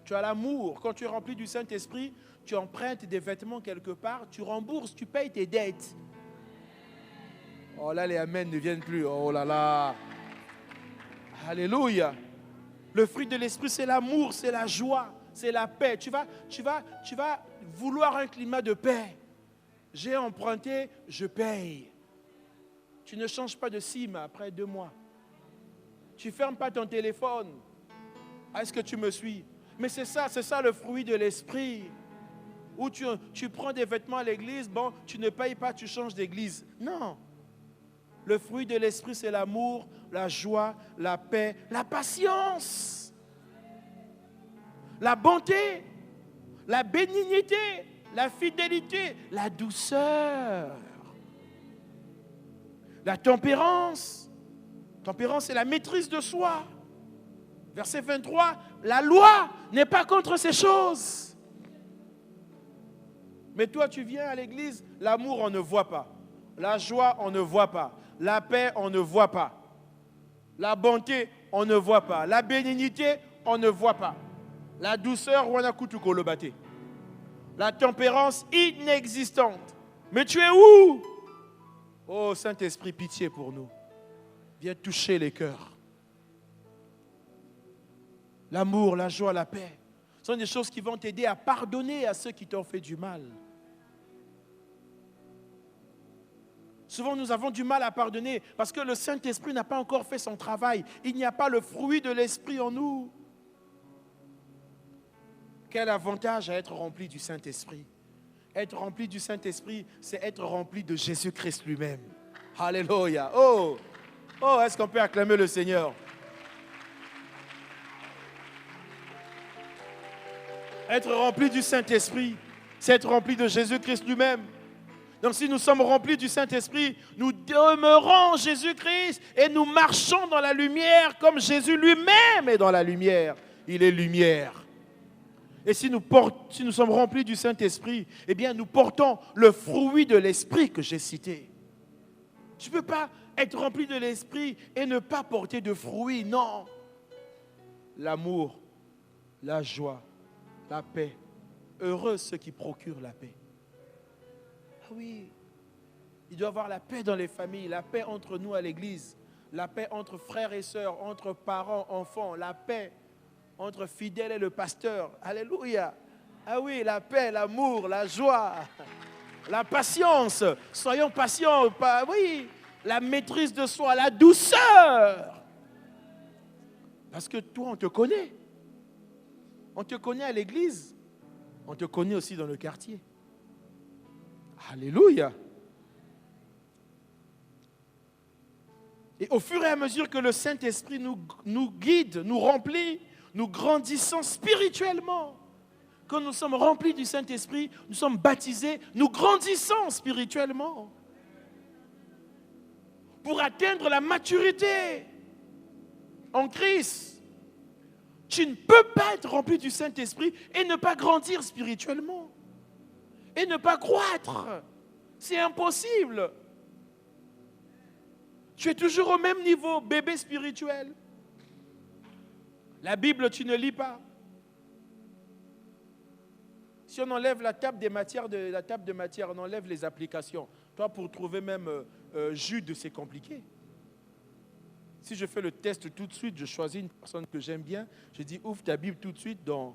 Tu as l'amour. Quand tu es rempli du Saint-Esprit, tu empruntes des vêtements quelque part, tu rembourses, tu payes tes dettes. Oh là, les amens ne viennent plus. Oh là là. Alléluia. Le fruit de l'Esprit, c'est l'amour, c'est la joie, c'est la paix. Tu vas vouloir un climat de paix. J'ai emprunté, je paye. Tu ne changes pas de SIM après 2 mois. Tu ne fermes pas ton téléphone. Est-ce que tu me suis? Mais c'est ça le fruit de l'Esprit. Où tu prends des vêtements à l'église, bon, tu ne payes pas, tu changes d'église. Non. Le fruit de l'Esprit, c'est l'amour, la joie, la paix, la patience, la bonté, la bénignité, la fidélité, la douceur, la tempérance. Tempérance, c'est la maîtrise de soi. Verset 23, la loi n'est pas contre ces choses. Mais toi, tu viens à l'église, l'amour, on ne voit pas. La joie, on ne voit pas. La paix, on ne voit pas. La bonté, on ne voit pas. La bénignité, on ne voit pas. La douceur, la tempérance inexistante. Mais tu es où? Oh Saint-Esprit, pitié pour nous. Viens toucher les cœurs. L'amour, la joie, la paix sont des choses qui vont t'aider à pardonner à ceux qui t'ont fait du mal. Souvent, nous avons du mal à pardonner parce que le Saint-Esprit n'a pas encore fait son travail. Il n'y a pas le fruit de l'Esprit en nous. Quel avantage à être rempli du Saint-Esprit? Être rempli du Saint-Esprit, c'est être rempli de Jésus-Christ lui-même. Alléluia. Oh, est-ce qu'on peut acclamer le Seigneur? Être rempli du Saint-Esprit, c'est être rempli de Jésus-Christ lui-même. Donc si nous sommes remplis du Saint-Esprit, nous demeurons en Jésus-Christ et nous marchons dans la lumière comme Jésus lui-même est dans la lumière. Il est lumière. Et si nous sommes remplis du Saint-Esprit, eh bien nous portons le fruit de l'Esprit que j'ai cité. Tu ne peux pas être rempli de l'Esprit et ne pas porter de fruits, non. L'amour, la joie, la paix. Heureux ceux qui procurent la paix. Ah oui, il doit y avoir la paix dans les familles, la paix entre nous à l'église, la paix entre frères et sœurs, entre parents, enfants, la paix entre fidèles et le pasteur. Alléluia. Ah oui, la paix, l'amour, la joie, la patience. Soyons patients. Oui, la maîtrise de soi, la douceur. Parce que toi, on te connaît. On te connaît à l'église. On te connaît aussi dans le quartier. Alléluia. Et au fur et à mesure que le Saint-Esprit nous guide, nous remplit, nous grandissons spirituellement. Quand nous sommes remplis du Saint-Esprit, nous sommes baptisés, nous grandissons spirituellement. Pour atteindre la maturité en Christ. Tu ne peux pas être rempli du Saint-Esprit et ne pas grandir spirituellement. Et ne pas croître. C'est impossible. Tu es toujours au même niveau, bébé spirituel. La Bible, tu ne lis pas. Si on enlève la table de matière, on enlève les applications. Toi, pour trouver même Jude, c'est compliqué. Si je fais le test tout de suite, je choisis une personne que j'aime bien, je dis ouvre ta Bible tout de suite dans...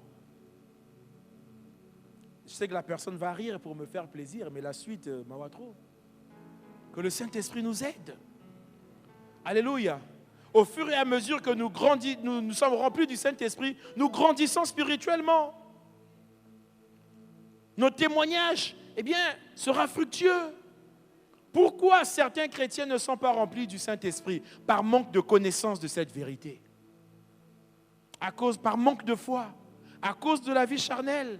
Je sais que la personne va rire pour me faire plaisir, mais la suite, m'en trop. Que le Saint-Esprit nous aide. Alléluia. Au fur et à mesure que nous sommes remplis du Saint-Esprit, nous grandissons spirituellement. Notre témoignage, sera fructueux. Pourquoi certains chrétiens ne sont pas remplis du Saint-Esprit? Par manque de connaissance de cette vérité. Par manque de foi. À cause de la vie charnelle.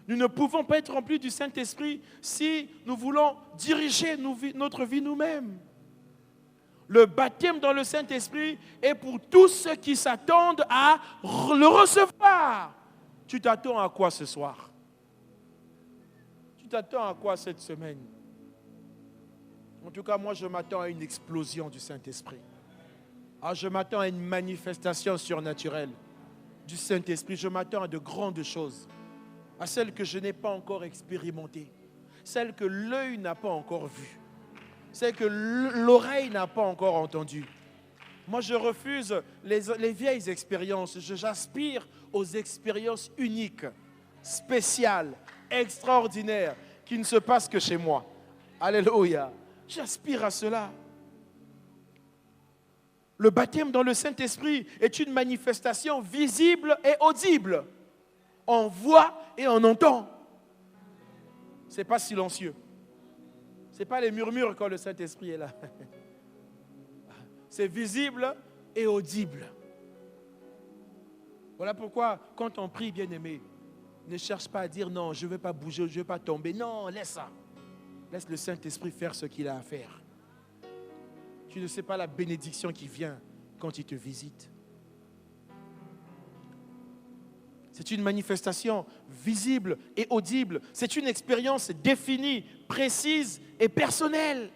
Nous ne pouvons pas être remplis du Saint-Esprit si nous voulons diriger notre vie nous-mêmes. Le baptême dans le Saint-Esprit est pour tous ceux qui s'attendent à le recevoir. Tu t'attends à quoi ce soir? Tu t'attends à quoi cette semaine? En tout cas, moi, je m'attends à une explosion du Saint-Esprit. Je m'attends à une manifestation surnaturelle du Saint-Esprit. Je m'attends à de grandes choses. À celles que je n'ai pas encore expérimentées, celles que l'œil n'a pas encore vues, celles que l'oreille n'a pas encore entendues. Moi, je refuse les vieilles expériences. J'aspire aux expériences uniques, spéciales, extraordinaires, qui ne se passent que chez moi. Alléluia. J'aspire à cela. Le baptême dans le Saint-Esprit est une manifestation visible et audible. On voit et on entend. Ce n'est pas silencieux. Ce n'est pas les murmures quand le Saint-Esprit est là. C'est visible et audible. Voilà pourquoi, quand on prie, bien-aimé, ne cherche pas à dire non, je ne veux pas bouger, je ne veux pas tomber. Non, laisse ça. Laisse le Saint-Esprit faire ce qu'il a à faire. Tu ne sais pas la bénédiction qui vient quand il te visite. C'est une manifestation visible et audible. C'est une expérience définie, précise et personnelle.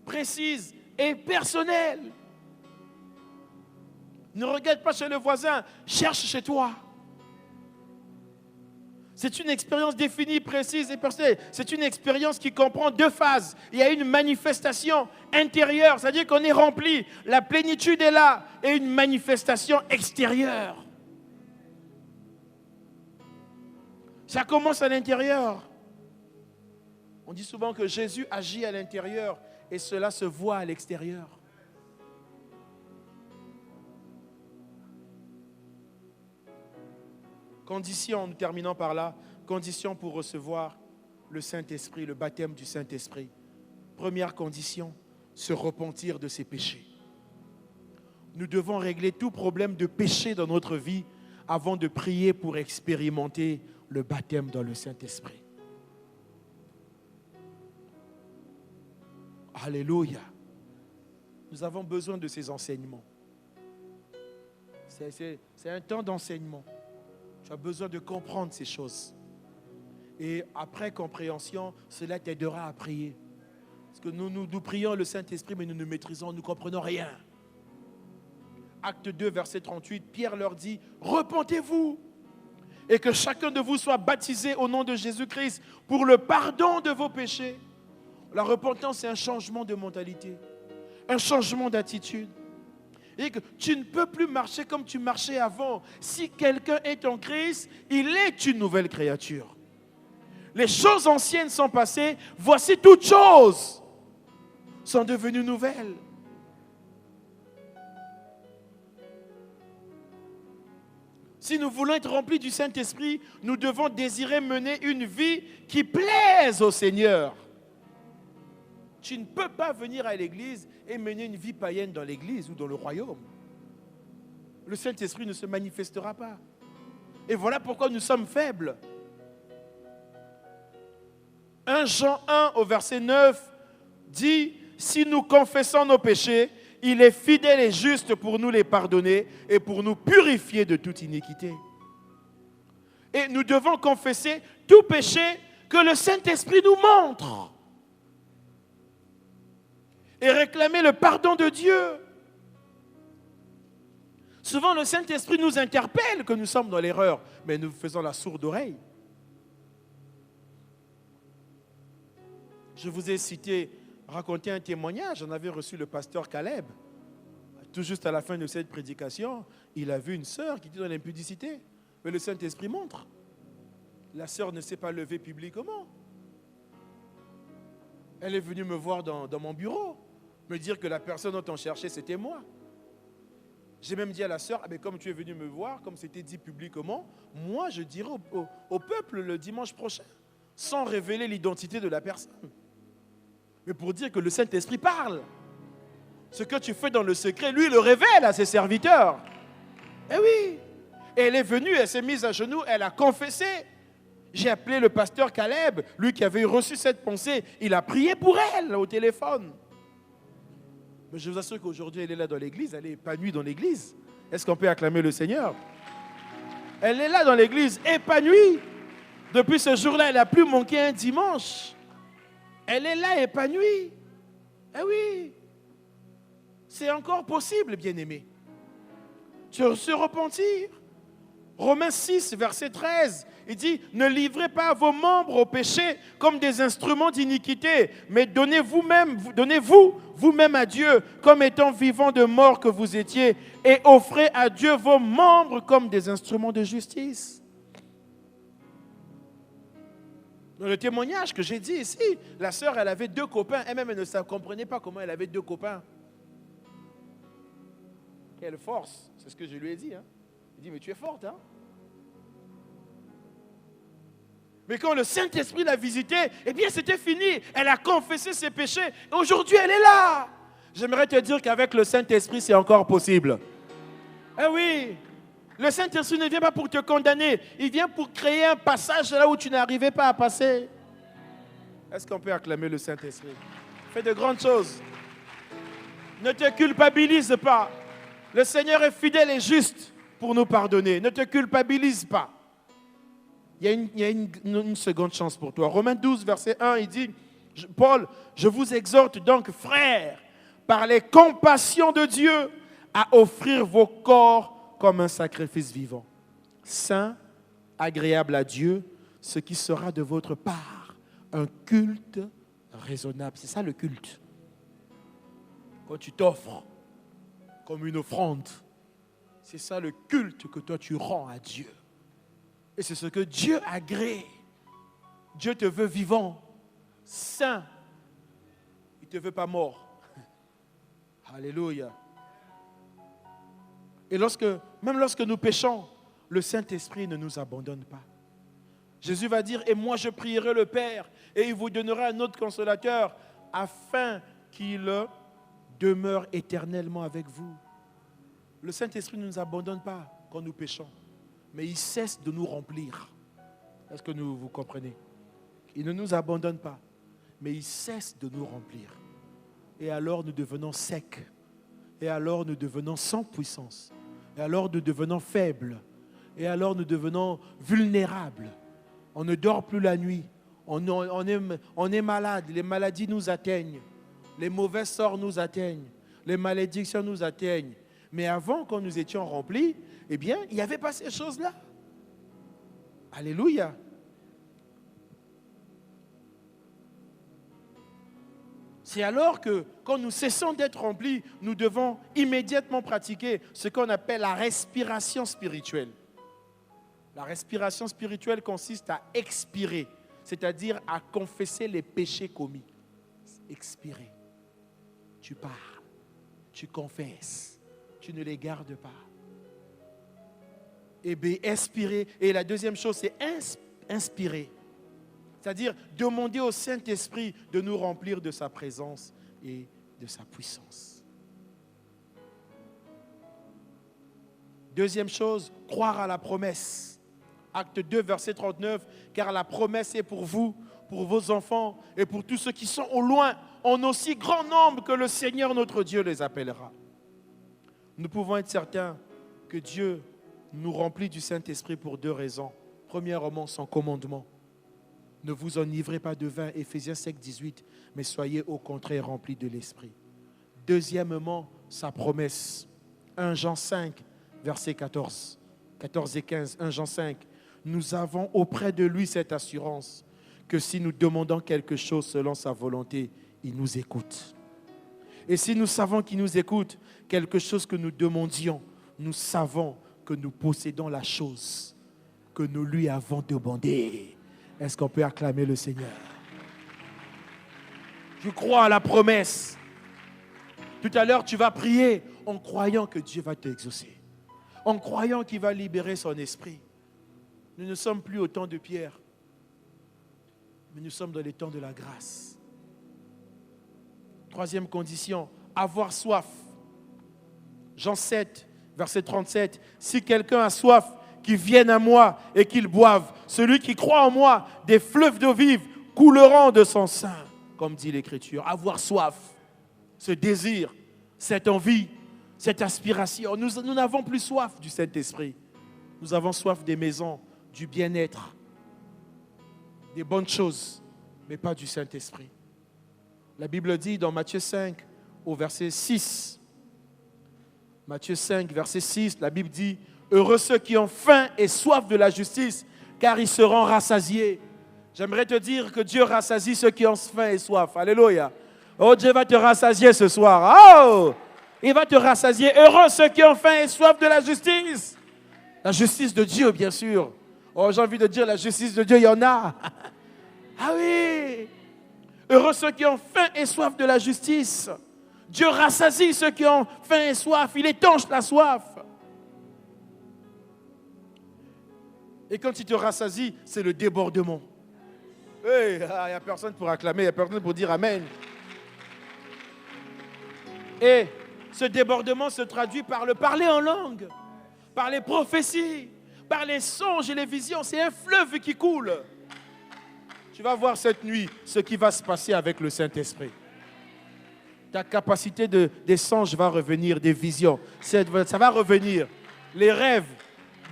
Précise et personnelle. Ne regarde pas chez le voisin, cherche chez toi. C'est une expérience définie, précise et personnelle. C'est une expérience qui comprend 2 phases. Il y a une manifestation intérieure, c'est-à-dire qu'on est rempli, la plénitude est là, et une manifestation extérieure. Ça commence à l'intérieur. On dit souvent que Jésus agit à l'intérieur et cela se voit à l'extérieur. Condition, nous terminons par là, condition pour recevoir le Saint-Esprit, le baptême du Saint-Esprit. Première condition, se repentir de ses péchés. Nous devons régler tout problème de péché dans notre vie avant de prier pour expérimenter le baptême dans le Saint-Esprit. Alléluia. Nous avons besoin de ces enseignements. C'est un temps d'enseignement. Tu as besoin de comprendre ces choses. Et après compréhension, cela t'aidera à prier. Parce que nous prions le Saint-Esprit, mais nous ne maîtrisons, nous ne comprenons rien. Acte 2, verset 38, Pierre leur dit, repentez-vous et que chacun de vous soit baptisé au nom de Jésus-Christ pour le pardon de vos péchés. La repentance, c'est un changement de mentalité, un changement d'attitude. Et que tu ne peux plus marcher comme tu marchais avant. Si quelqu'un est en Christ, il est une nouvelle créature. Les choses anciennes sont passées, voici toutes choses sont devenues nouvelles. Si nous voulons être remplis du Saint-Esprit, nous devons désirer mener une vie qui plaise au Seigneur. Tu ne peux pas venir à l'église et mener une vie païenne dans l'église ou dans le royaume. Le Saint-Esprit ne se manifestera pas. Et voilà pourquoi nous sommes faibles. 1 Jean 1 au verset 9 dit, si nous confessons nos péchés, il est fidèle et juste pour nous les pardonner et pour nous purifier de toute iniquité. Et nous devons confesser tout péché que le Saint-Esprit nous montre. Et réclamer le pardon de Dieu. Souvent, le Saint-Esprit nous interpelle que nous sommes dans l'erreur, mais nous faisons la sourde oreille. Je vous ai raconté un témoignage. J'en avais reçu le pasteur Caleb. Tout juste à la fin de cette prédication, il a vu une sœur qui était dans l'impudicité. Mais le Saint-Esprit montre. La sœur ne s'est pas levée publiquement. Elle est venue me voir dans mon bureau, me dire que la personne dont on cherchait, c'était moi. J'ai même dit à la sœur, comme tu es venu me voir, comme c'était dit publiquement, moi je dirai au peuple le dimanche prochain, sans révéler l'identité de la personne. Mais pour dire que le Saint-Esprit parle. Ce que tu fais dans le secret, lui, il le révèle à ses serviteurs. Eh oui. Et elle est venue, elle s'est mise à genoux, elle a confessé. J'ai appelé le pasteur Caleb, lui qui avait reçu cette pensée, il a prié pour elle au téléphone. Mais je vous assure qu'aujourd'hui, elle est là dans l'église, elle est épanouie dans l'église. Est-ce qu'on peut acclamer le Seigneur? Elle est là dans l'église, épanouie. Depuis ce jour-là, elle n'a plus manqué un dimanche. Elle est là, épanouie. Eh oui. C'est encore possible, bien-aimé. Se repentir. Romains 6, verset 13, il dit, ne livrez pas vos membres au péché comme des instruments d'iniquité, mais donnez-vous vous-même à Dieu comme étant vivants de mort que vous étiez, et offrez à Dieu vos membres comme des instruments de justice. Dans le témoignage que j'ai dit ici, la sœur, elle avait 2 copains, elle-même, elle ne comprenait pas comment elle avait 2 copains. Quelle force, c'est ce que je lui ai dit. Il dit, mais tu es forte, hein? Mais quand le Saint-Esprit l'a visitée, eh bien, c'était fini. Elle a confessé ses péchés. Aujourd'hui, elle est là. J'aimerais te dire qu'avec le Saint-Esprit, c'est encore possible. Eh oui, le Saint-Esprit ne vient pas pour te condamner. Il vient pour créer un passage là où tu n'arrivais pas à passer. Est-ce qu'on peut acclamer le Saint-Esprit? Fais de grandes choses. Ne te culpabilise pas. Le Seigneur est fidèle et juste. pour nous pardonner. Ne te culpabilise pas. Il y a une seconde chance pour toi. Romains 12, verset 1, il dit, Paul, je vous exhorte donc, frères, par les compassions de Dieu, à offrir vos corps comme un sacrifice vivant, saint, agréable à Dieu, ce qui sera de votre part un culte raisonnable. C'est ça le culte. Quand tu t'offres comme une offrande, c'est ça le culte que toi tu rends à Dieu. Et c'est ce que Dieu agrée. Dieu te veut vivant, saint. Il ne te veut pas mort. Alléluia. Et même lorsque nous péchons, le Saint-Esprit ne nous abandonne pas. Jésus va dire, et moi je prierai le Père, et il vous donnera un autre consolateur, afin qu'il demeure éternellement avec vous. Le Saint-Esprit ne nous abandonne pas quand nous péchons, mais il cesse de nous remplir. Est-ce que vous comprenez? Il ne nous abandonne pas, mais il cesse de nous remplir. Et alors nous devenons secs, et alors nous devenons sans puissance, et alors nous devenons faibles, et alors nous devenons vulnérables. On ne dort plus la nuit, on est malade, les maladies nous atteignent, les mauvais sorts nous atteignent, les malédictions nous atteignent. Mais avant, quand nous étions remplis, eh bien, il n'y avait pas ces choses-là. Alléluia. C'est alors que, quand nous cessons d'être remplis, nous devons immédiatement pratiquer ce qu'on appelle la respiration spirituelle. La respiration spirituelle consiste à expirer, c'est-à-dire à confesser les péchés commis. Expirer. Tu parles, tu confesses, tu ne les gardes pas. Et bien, expirer. Et la deuxième chose, c'est inspirer. C'est-à-dire demander au Saint-Esprit de nous remplir de sa présence et de sa puissance. Deuxième chose, croire à la promesse. Acte 2, verset 39, car la promesse est pour vous, pour vos enfants et pour tous ceux qui sont au loin, en aussi grand nombre que le Seigneur notre Dieu les appellera. Nous pouvons être certains que Dieu nous remplit du Saint-Esprit pour deux raisons. Premièrement, son commandement. Ne vous enivrez pas de vin, Éphésiens 5, 18, mais soyez au contraire remplis de l'Esprit. Deuxièmement, sa promesse. 1 Jean 5, verset 14 et 15. 1 Jean 5. Nous avons auprès de lui cette assurance que si nous demandons quelque chose selon sa volonté, il nous écoute. Et si nous savons qu'il nous écoute, quelque chose que nous demandions, nous savons que nous possédons la chose que nous lui avons demandée. Est-ce qu'on peut acclamer le Seigneur? Je crois à la promesse. Tout à l'heure, tu vas prier en croyant que Dieu va t'exaucer, en croyant qu'il va libérer son esprit. Nous ne sommes plus au temps de Pierre, mais nous sommes dans les temps de la grâce. Troisième condition, avoir soif. Jean 7, verset 37. Si quelqu'un a soif, qu'il vienne à moi et qu'il boive. Celui qui croit en moi, des fleuves d'eau vive couleront de son sein, comme dit l'Écriture. Avoir soif, ce désir, cette envie, cette aspiration. Nous n'avons plus soif du Saint-Esprit. Nous avons soif des maisons, du bien-être, des bonnes choses, mais pas du Saint-Esprit. La Bible dit dans Matthieu 5, au verset 6, Matthieu 5, verset 6, la Bible dit « Heureux ceux qui ont faim et soif de la justice, car ils seront rassasiés. » J'aimerais te dire que Dieu rassasie ceux qui ont faim et soif. Alléluia. Oh, Dieu va te rassasier ce soir. Oh, il va te rassasier. Heureux ceux qui ont faim et soif de la justice. La justice de Dieu, bien sûr. Oh, j'ai envie de dire, la justice de Dieu, il y en a. Ah oui. Heureux ceux qui ont faim et soif de la justice. Dieu rassasie ceux qui ont faim et soif. Il étanche la soif. Et quand il te rassasie, c'est le débordement. Hey, il n'y a personne pour acclamer, il n'y a personne pour dire Amen. Et ce débordement se traduit par le parler en langue, par les prophéties, par les songes et les visions. C'est un fleuve qui coule. Tu vas voir cette nuit ce qui va se passer avec le Saint-Esprit. Ta capacité des songes va revenir, des visions. Ça va revenir. Les rêves.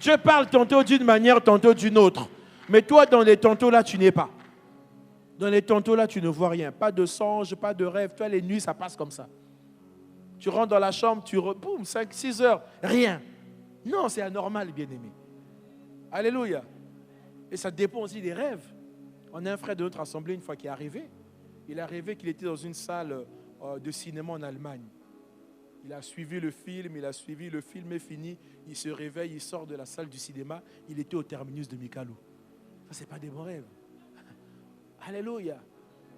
Dieu parle tantôt d'une manière, tantôt d'une autre. Mais toi, dans les tantôt là, tu n'es pas. Dans les tantôt là, tu ne vois rien. Pas de songe, pas de rêve. Toi, les nuits, ça passe comme ça. Tu rentres dans la chambre, boum, 5, 6 heures, rien. Non, c'est anormal, bien-aimé. Alléluia. Et ça dépend aussi des rêves. On a un frère de notre assemblée, une fois qui est arrivé. Il a rêvé qu'il était dans une salle de cinéma en Allemagne. Il a suivi le film est fini. Il se réveille, il sort de la salle du cinéma. Il était au terminus de Mikalo. Ça, ce n'est pas des bons rêves. Alléluia.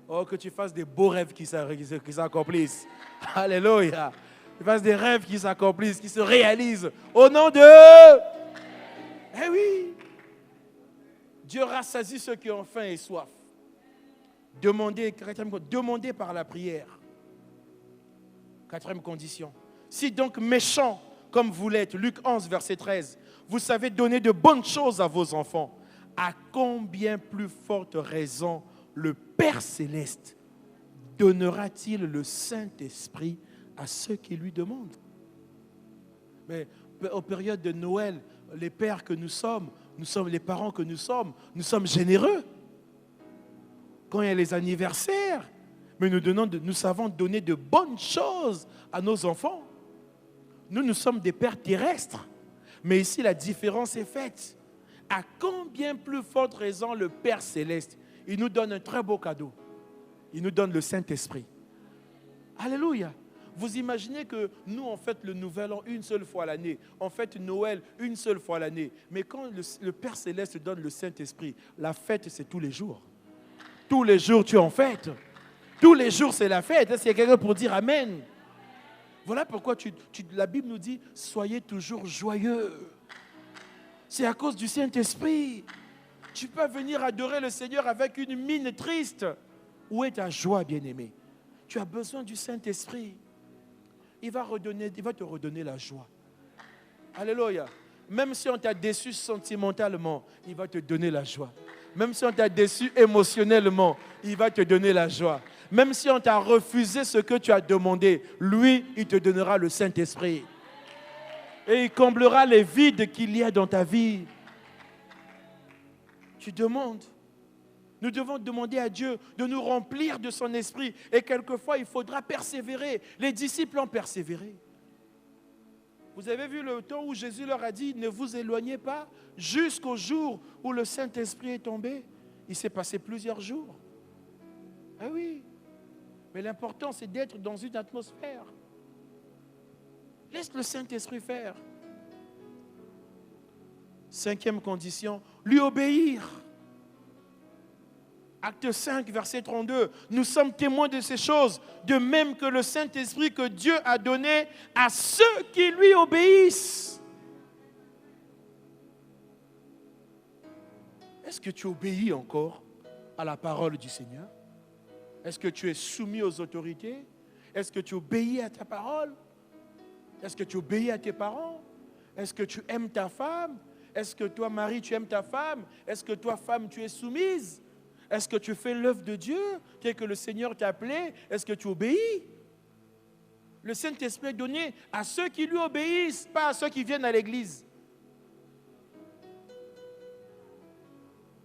Oh, que tu fasses des beaux rêves qui s'accomplissent. Alléluia. Tu fasses des rêves qui s'accomplissent, qui se réalisent. Au nom de... Eh oui. Dieu rassasie ceux qui ont faim et soif. Demandez par la prière. 4e condition. Si donc méchants comme vous l'êtes, Luc 11, verset 13, vous savez donner de bonnes choses à vos enfants, à combien plus forte raison le Père Céleste donnera-t-il le Saint-Esprit à ceux qui lui demandent? Mais aux périodes de Noël, les pères que nous sommes les parents que nous sommes généreux. Quand il y a les anniversaires, mais nous savons donner de bonnes choses à nos enfants. Nous sommes des pères terrestres. Mais ici, la différence est faite. À combien plus forte raison le Père Céleste, il nous donne un très beau cadeau. Il nous donne le Saint-Esprit. Alléluia. Vous imaginez que nous, on fête le Nouvel An une seule fois à l'année. On fête Noël une seule fois à l'année. Mais quand le Père Céleste donne le Saint-Esprit, la fête, c'est tous les jours. Tous les jours, tu en fêtes. Tous les jours, c'est la fête. Est-ce qu'il y a quelqu'un pour dire Amen? Voilà pourquoi la Bible nous dit, soyez toujours joyeux. C'est à cause du Saint-Esprit. Tu peux venir adorer le Seigneur avec une mine triste. Où est ta joie, bien-aimé? Tu as besoin du Saint-Esprit. Il va te redonner la joie. Alléluia. Même si on t'a déçu sentimentalement, il va te donner la joie. Même si on t'a déçu émotionnellement, il va te donner la joie. Même si on t'a refusé ce que tu as demandé, lui, il te donnera le Saint-Esprit. Et il comblera les vides qu'il y a dans ta vie. Tu demandes. Nous devons demander à Dieu de nous remplir de son esprit. Et quelquefois, il faudra persévérer. Les disciples ont persévéré. Vous avez vu le temps où Jésus leur a dit, ne vous éloignez pas jusqu'au jour où le Saint-Esprit est tombé. Il s'est passé plusieurs jours. Ah oui. Mais l'important, c'est d'être dans une atmosphère. Laisse le Saint-Esprit faire. 5e condition, lui obéir. Acte 5, verset 32. Nous sommes témoins de ces choses, de même que le Saint-Esprit que Dieu a donné à ceux qui lui obéissent. Est-ce que tu obéis encore à la parole du Seigneur? Est-ce que tu es soumis aux autorités? Est-ce que tu obéis à ta parole? Est-ce que tu obéis à tes parents? Est-ce que tu aimes ta femme? Est-ce que toi, mari, tu aimes ta femme? Est-ce que toi, femme, tu es soumise? Est-ce que tu fais l'œuvre de Dieu, tel que le Seigneur t'a appelé? Est-ce que tu obéis? Le Saint-Esprit est donné à ceux qui lui obéissent, pas à ceux qui viennent à l'église.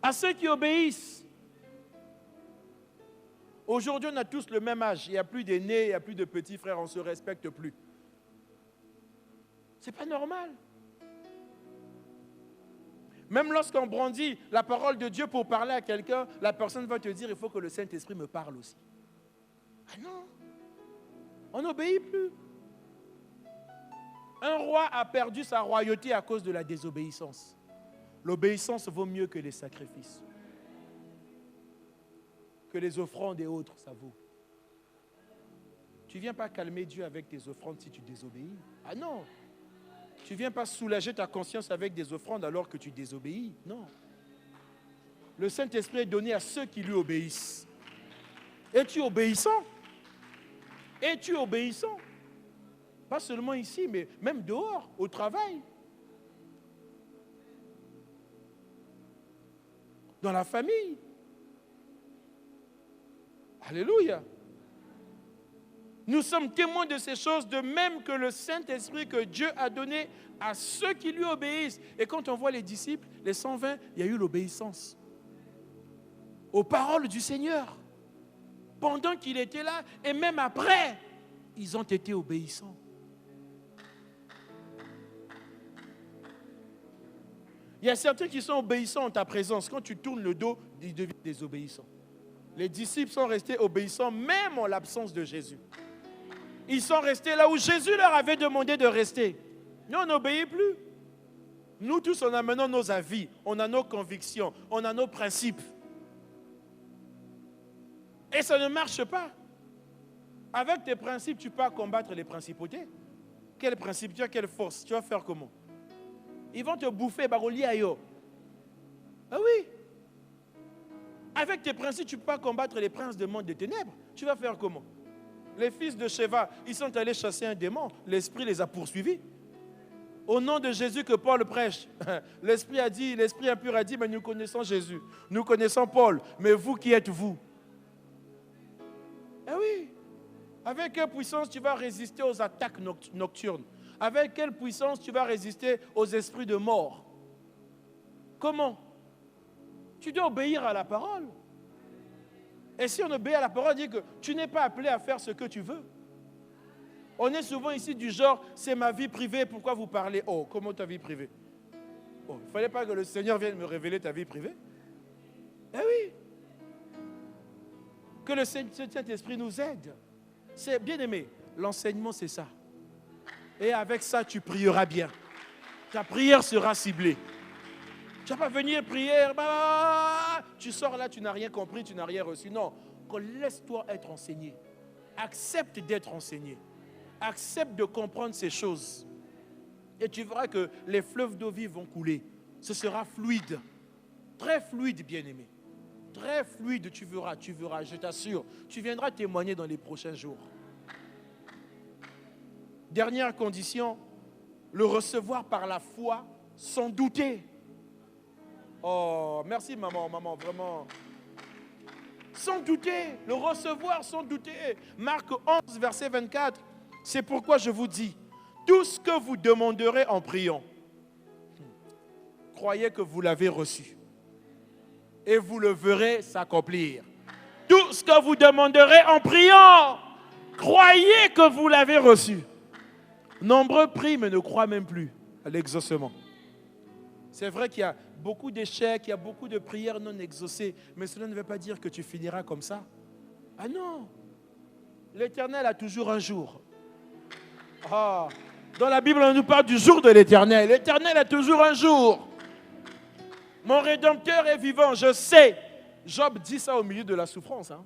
À ceux qui obéissent. Aujourd'hui, on a tous le même âge. Il n'y a plus d'aînés, il n'y a plus de petits frères, on ne se respecte plus. Ce n'est pas normal. Même lorsqu'on brandit la parole de Dieu pour parler à quelqu'un, la personne va te dire, il faut que le Saint-Esprit me parle aussi. Ah non, on n'obéit plus. Un roi a perdu sa royauté à cause de la désobéissance. L'obéissance vaut mieux que les sacrifices. Que les offrandes et autres, ça vaut. Tu ne viens pas calmer Dieu avec tes offrandes si tu désobéis. Ah non. Tu ne viens pas soulager ta conscience avec des offrandes alors que tu désobéis. Non. Le Saint-Esprit est donné à ceux qui lui obéissent. Es-tu obéissant? Es-tu obéissant? Pas seulement ici, mais même dehors, au travail. Dans la famille. Alléluia. Nous sommes témoins de ces choses, de même que le Saint-Esprit que Dieu a donné à ceux qui lui obéissent. Et quand on voit les disciples, les 120, il y a eu l'obéissance aux paroles du Seigneur. Pendant qu'il était là, et même après, ils ont été obéissants. Il y a certains qui sont obéissants en ta présence. Quand tu tournes le dos, ils deviennent désobéissants. Les disciples sont restés obéissants même en l'absence de Jésus. Ils sont restés là où Jésus leur avait demandé de rester. Nous, on n'obéit plus. Nous tous, on a maintenant nos avis, on a nos convictions, on a nos principes. Et ça ne marche pas. Avec tes principes, tu peux combattre les principautés. Quel principe tu as, quelle force? Tu vas faire comment? Ils vont te bouffer, baroli ayo. Ah oui. Avec tes principes, tu ne peux pas combattre les princes de monde des ténèbres. Tu vas faire comment? Les fils de Sheva, ils sont allés chasser un démon. L'esprit les a poursuivis. Au nom de Jésus que Paul prêche, l'esprit impur a dit, mais nous connaissons Jésus. Nous connaissons Paul. Mais vous, qui êtes-vous? Eh oui. Avec quelle puissance tu vas résister aux attaques nocturnes? Avec quelle puissance tu vas résister aux esprits de mort? Comment? Tu dois obéir à la parole. Et si on obéit à la parole, on dit que tu n'es pas appelé à faire ce que tu veux. On est souvent ici du genre, c'est ma vie privée, pourquoi vous parlez? Oh, comment ta vie privée? Oh, il ne fallait pas que le Seigneur vienne me révéler ta vie privée? Eh oui. Que le Saint-Esprit nous aide. C'est bien aimé. L'enseignement, c'est ça. Et avec ça, tu prieras bien. Ta prière sera ciblée. Tu ne vas pas venir prier, tu sors là, tu n'as rien compris, tu n'as rien reçu. Non, laisse-toi être enseigné. Accepte d'être enseigné. Accepte de comprendre ces choses. Et tu verras que les fleuves d'eau vive vont couler. Ce sera fluide. Très fluide, bien-aimé. Très fluide, tu verras, je t'assure. Tu viendras témoigner dans les prochains jours. Dernière condition, le recevoir par la foi sans douter. Oh, merci maman, vraiment. Sans douter, le recevoir sans douter. Marc 11, verset 24. C'est pourquoi je vous dis, tout ce que vous demanderez en priant, croyez que vous l'avez reçu. Et vous le verrez s'accomplir. Tout ce que vous demanderez en priant, croyez que vous l'avez reçu. Nombreux prient, mais ne croient même plus à l'exaucement. C'est vrai qu'il y a beaucoup d'échecs, il y a beaucoup de prières non exaucées, mais cela ne veut pas dire que tu finiras comme ça. Ah non! L'Éternel a toujours un jour. Ah, dans la Bible, on nous parle du jour de l'Éternel. L'Éternel a toujours un jour. Mon Rédempteur est vivant, je sais. Job dit ça au milieu de la souffrance. Hein.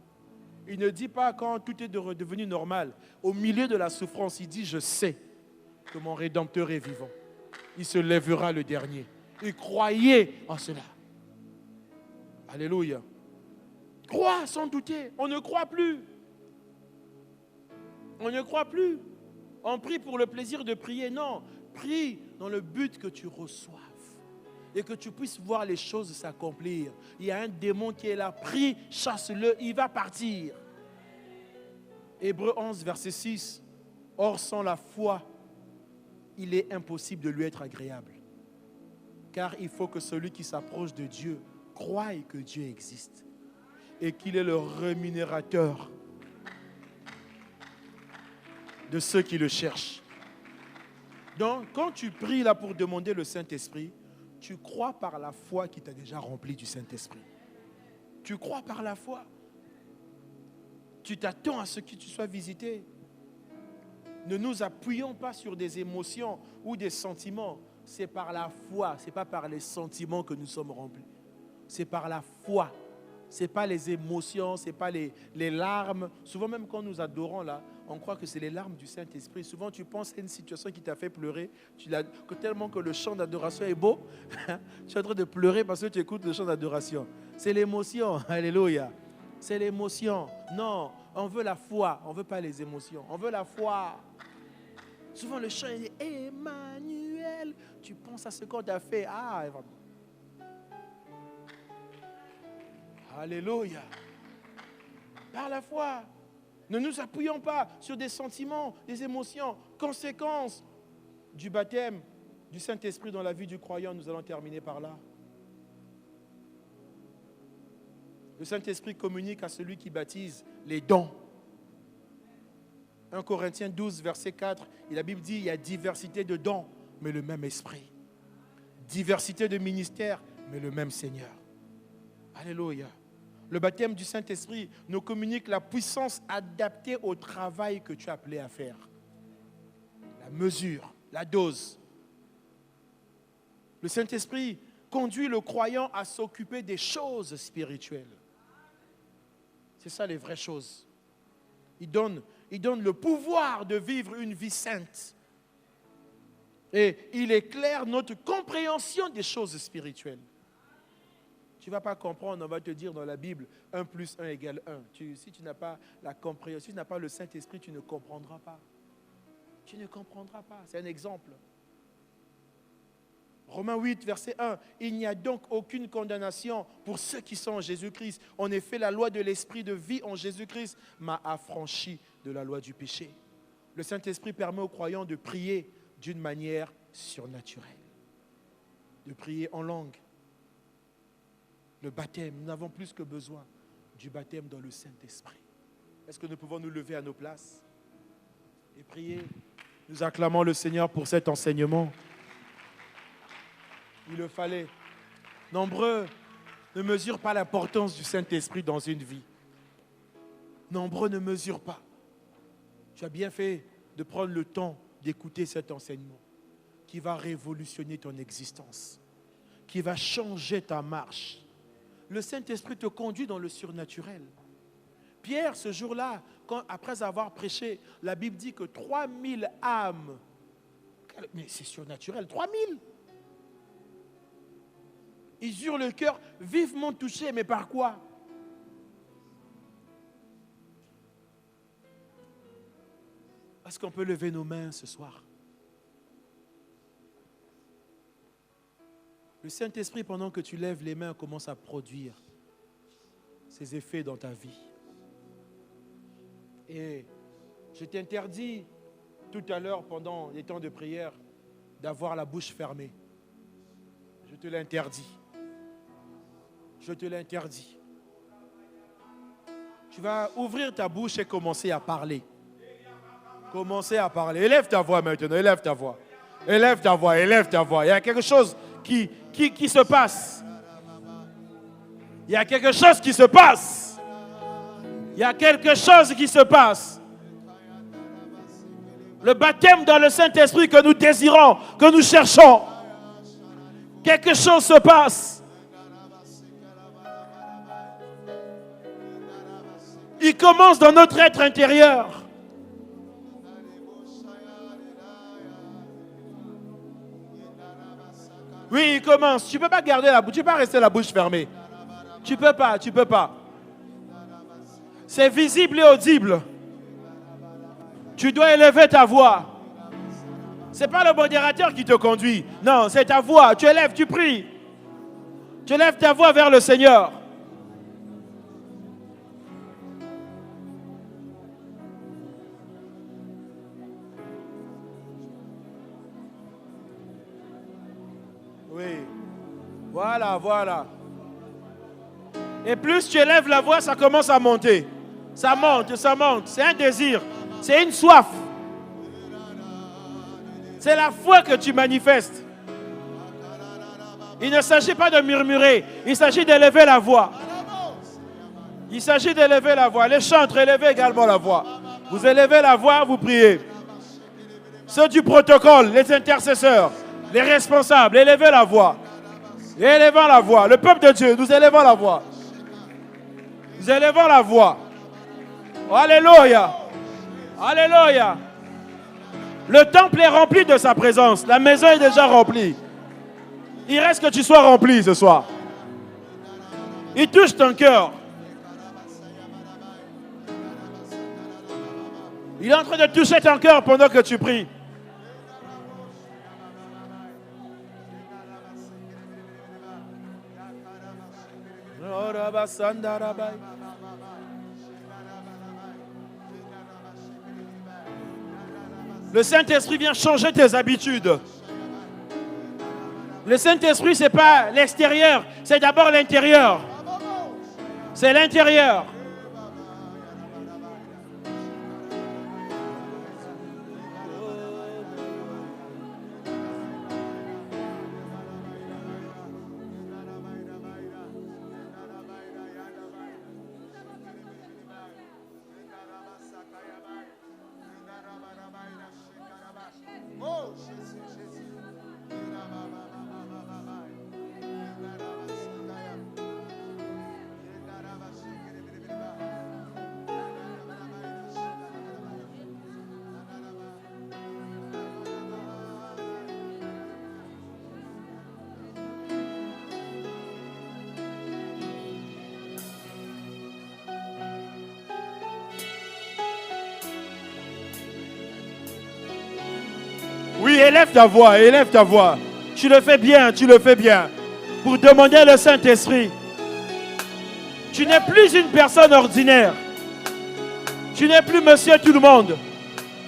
Il ne dit pas quand tout est devenu normal. Au milieu de la souffrance, il dit, je sais que mon Rédempteur est vivant. Il se lèvera le dernier. Et croyez en cela. Alléluia. Crois sans douter. On ne croit plus. On ne croit plus. On prie pour le plaisir de prier. Non. Prie dans le but que tu reçoives. Et que tu puisses voir les choses s'accomplir. Il y a un démon qui est là. Prie, chasse-le, il va partir. Hébreux 11, verset 6. Or, sans la foi, il est impossible de lui être agréable. Car il faut que celui qui s'approche de Dieu croie que Dieu existe et qu'il est le rémunérateur de ceux qui le cherchent. Donc, quand tu pries là pour demander le Saint-Esprit, tu crois par la foi qui t'a déjà rempli du Saint-Esprit. Tu crois par la foi. Tu t'attends à ce que tu sois visité. Ne nous appuyons pas sur des émotions ou des sentiments. C'est par la foi, ce n'est pas par les sentiments que nous sommes remplis. C'est par la foi. Ce n'est pas les émotions, ce n'est pas les larmes. Souvent même quand nous adorons là, on croit que c'est les larmes du Saint-Esprit. Souvent tu penses à une situation qui t'a fait pleurer, tellement que le chant d'adoration est beau, tu es en train de pleurer parce que tu écoutes le chant d'adoration. C'est l'émotion, alléluia. C'est l'émotion. Non, on veut la foi, on ne veut pas les émotions. On veut la foi. Souvent le chant est Emmanuel. Tu penses à ce qu'on t'a fait. Ah, alléluia. Par la foi. Ne nous appuyons pas sur des sentiments, des émotions, conséquences du baptême du Saint-Esprit dans la vie du croyant. Nous allons terminer par là. Le Saint-Esprit communique à celui qui baptise les dons. 1 Corinthiens 12, verset 4, et la Bible dit, il y a diversité de dons, mais le même esprit. Diversité de ministères, mais le même Seigneur. Alléluia. Le baptême du Saint-Esprit nous communique la puissance adaptée au travail que tu es appelé à faire. La mesure, la dose. Le Saint-Esprit conduit le croyant à s'occuper des choses spirituelles. C'est ça les vraies choses. Il donne le pouvoir de vivre une vie sainte. Et il éclaire notre compréhension des choses spirituelles. Tu ne vas pas comprendre, on va te dire dans la Bible, 1 plus 1 égale 1. Si tu n'as pas la compréhension, si tu n'as pas le Saint-Esprit, tu ne comprendras pas. Tu ne comprendras pas. C'est un exemple. Romains 8, verset 1. Il n'y a donc aucune condamnation pour ceux qui sont en Jésus-Christ. En effet, la loi de l'esprit de vie en Jésus-Christ m'a affranchi de la loi du péché. Le Saint-Esprit permet aux croyants de prier d'une manière surnaturelle. De prier en langue. Le baptême, nous n'avons plus que besoin du baptême dans le Saint-Esprit. Est-ce que nous pouvons nous lever à nos places et prier? Nous acclamons le Seigneur pour cet enseignement. Il le fallait. Nombreux ne mesurent pas l'importance du Saint-Esprit dans une vie. Nombreux ne mesurent pas. Tu as bien fait de prendre le temps d'écouter cet enseignement qui va révolutionner ton existence, qui va changer ta marche. Le Saint-Esprit te conduit dans le surnaturel. Pierre, ce jour-là, après avoir prêché, la Bible dit que 3000 âmes, mais c'est surnaturel, 3000. Ils eurent le cœur vivement touché, mais par quoi? Est-ce qu'on peut lever nos mains ce soir? Le Saint-Esprit, pendant que tu lèves les mains, commence à produire ses effets dans ta vie. Et je t'interdis tout à l'heure, pendant les temps de prière, d'avoir la bouche fermée. Je te l'interdis. Je te l'interdis. Tu vas ouvrir ta bouche et commencer à parler. Commencer à parler. Élève ta voix maintenant, élève ta voix. Élève ta voix, élève ta voix. Il y a quelque chose qui se passe. Il y a quelque chose qui se passe. Il y a quelque chose qui se passe. Le baptême dans le Saint-Esprit que nous désirons, que nous cherchons. Quelque chose se passe. Il commence dans notre être intérieur. Oui, il commence. Tu ne peux pas garder la bouche, tu ne peux pas rester la bouche fermée. Tu ne peux pas, tu ne peux pas. C'est visible et audible. Tu dois élever ta voix. Ce n'est pas le modérateur qui te conduit. Non, c'est ta voix. Tu élèves, tu pries. Tu élèves ta voix vers le Seigneur. Oui. Voilà, voilà. Et plus tu élèves la voix, ça commence à monter. Ça monte, ça monte. C'est un désir. C'est une soif. C'est la foi que tu manifestes. Il ne s'agit pas de murmurer. Il s'agit d'élever la voix. Il s'agit d'élever la voix. Les chantres, élevez également la voix. Vous élevez la voix, vous priez. Ceux du protocole, les intercesseurs, les responsables, élevez la voix. Élevons la voix. Le peuple de Dieu, nous élevons la voix. Nous élevons la voix. Alléluia. Alléluia. Le temple est rempli de sa présence. La maison est déjà remplie. Il reste que tu sois rempli ce soir. Il touche ton cœur. Il est en train de toucher ton cœur pendant que tu pries. Le Saint-Esprit vient changer tes habitudes. Le Saint-Esprit, ce n'est pas l'extérieur, c'est d'abord l'intérieur. C'est l'intérieur. Oui, élève ta voix, élève ta voix. Tu le fais bien, tu le fais bien. Pour demander le Saint-Esprit. Tu n'es plus une personne ordinaire. Tu n'es plus monsieur tout le monde.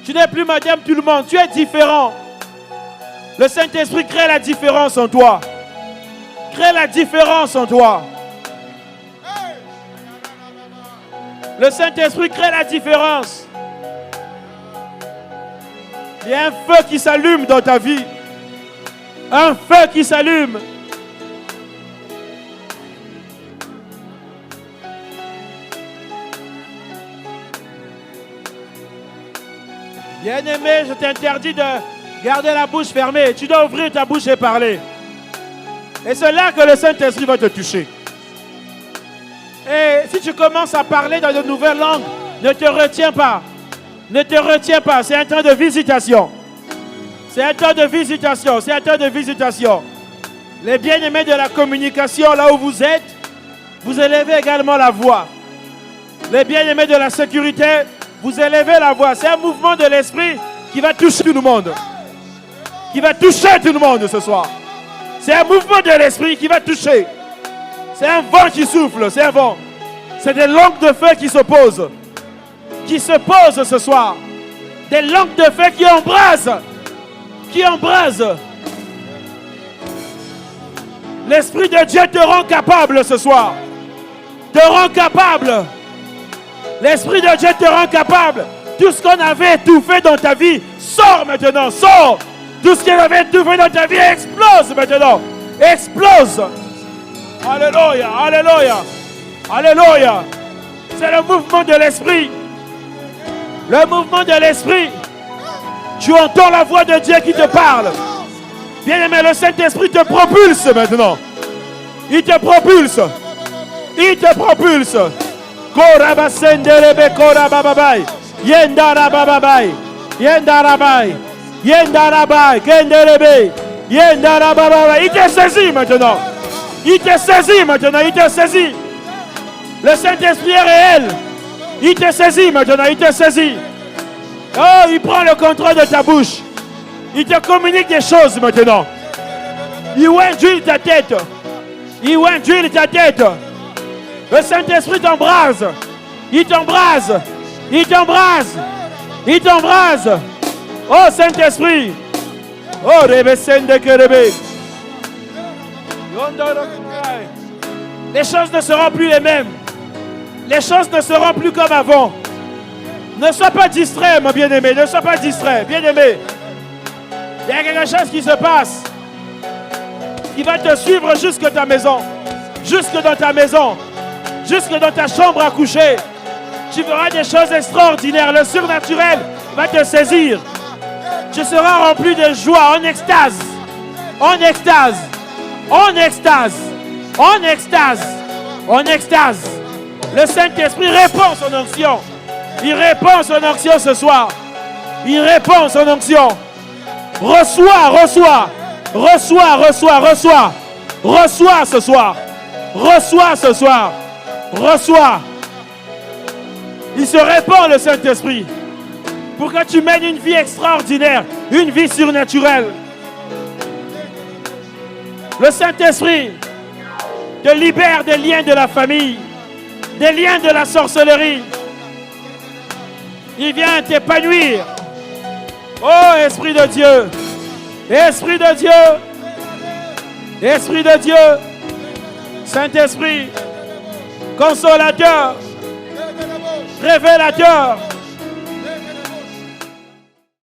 Tu n'es plus madame tout le monde. Tu es différent. Le Saint-Esprit crée la différence en toi. Crée la différence en toi. Le Saint-Esprit crée la différence. Il y a un feu qui s'allume dans ta vie. Un feu qui s'allume. Bien-aimé, je t'interdis de garder la bouche fermée. Tu dois ouvrir ta bouche et parler. Et c'est là que le Saint-Esprit va te toucher. Et si tu commences à parler dans de nouvelles langues, ne te retiens pas. Ne te retiens pas, c'est un temps de visitation. C'est un temps de visitation, c'est un temps de visitation. Les bien-aimés de la communication, là où vous êtes, vous élevez également la voix. Les bien-aimés de la sécurité, vous élevez la voix. C'est un mouvement de l'esprit qui va toucher tout le monde. Qui va toucher tout le monde ce soir. C'est un mouvement de l'esprit qui va toucher. C'est un vent qui souffle, c'est un vent. C'est des langues de feu qui s'opposent. Qui se posent ce soir. Des langues de feu qui embrasent. Qui embrasent. L'Esprit de Dieu te rend capable ce soir. Te rend capable. L'Esprit de Dieu te rend capable. Tout ce qu'on avait étouffé dans ta vie, sort maintenant, sort. Tout ce qu'on avait étouffé dans ta vie, explose maintenant. Explose. Alléluia, alléluia. Alléluia. C'est le mouvement de l'Esprit. Le mouvement de l'Esprit. Tu entends la voix de Dieu qui te parle. Bien-aimé, le Saint-Esprit te propulse maintenant. Il te propulse. Il te propulse. Korabasenderebe korabababai. Yendarababai. Yendarabai. Yendarabai. Kenderebe. Yendarababai. Il te saisit maintenant. Il te saisit maintenant. Il te saisit. Le Saint-Esprit est réel. Il te saisit maintenant. Il te saisit. Oh, il prend le contrôle de ta bouche. Il te communique des choses maintenant. Il induit ta tête. Il induit ta tête. Le Saint-Esprit t'embrase. Il t'embrase. Il t'embrase. Il t'embrase. Oh Saint-Esprit. Oh Rebesende Kerebe. Les choses ne seront plus les mêmes. Les choses ne seront plus comme avant. Ne sois pas distrait, mon bien-aimé. Ne sois pas distrait, bien-aimé. Il y a quelque chose qui se passe. Qui va te suivre jusque ta maison. Jusque dans ta maison. Jusque dans ta chambre à coucher. Tu verras des choses extraordinaires. Le surnaturel va te saisir. Tu seras rempli de joie, en extase. En extase. En extase. En extase. En extase. Le Saint-Esprit répand son onction. Il répand son onction ce soir. Il répand son onction. Reçois, reçois. Reçois, reçois, reçois. Reçois ce soir. Reçois ce soir. Reçois. Il se répand le Saint-Esprit. Pour que tu mènes une vie extraordinaire. Une vie surnaturelle. Le Saint-Esprit te libère des liens de la famille. Des liens de la sorcellerie. Il vient t'épanouir. Oh, Esprit de Dieu. Esprit de Dieu. Esprit de Dieu. Saint-Esprit. Consolateur. Révélateur.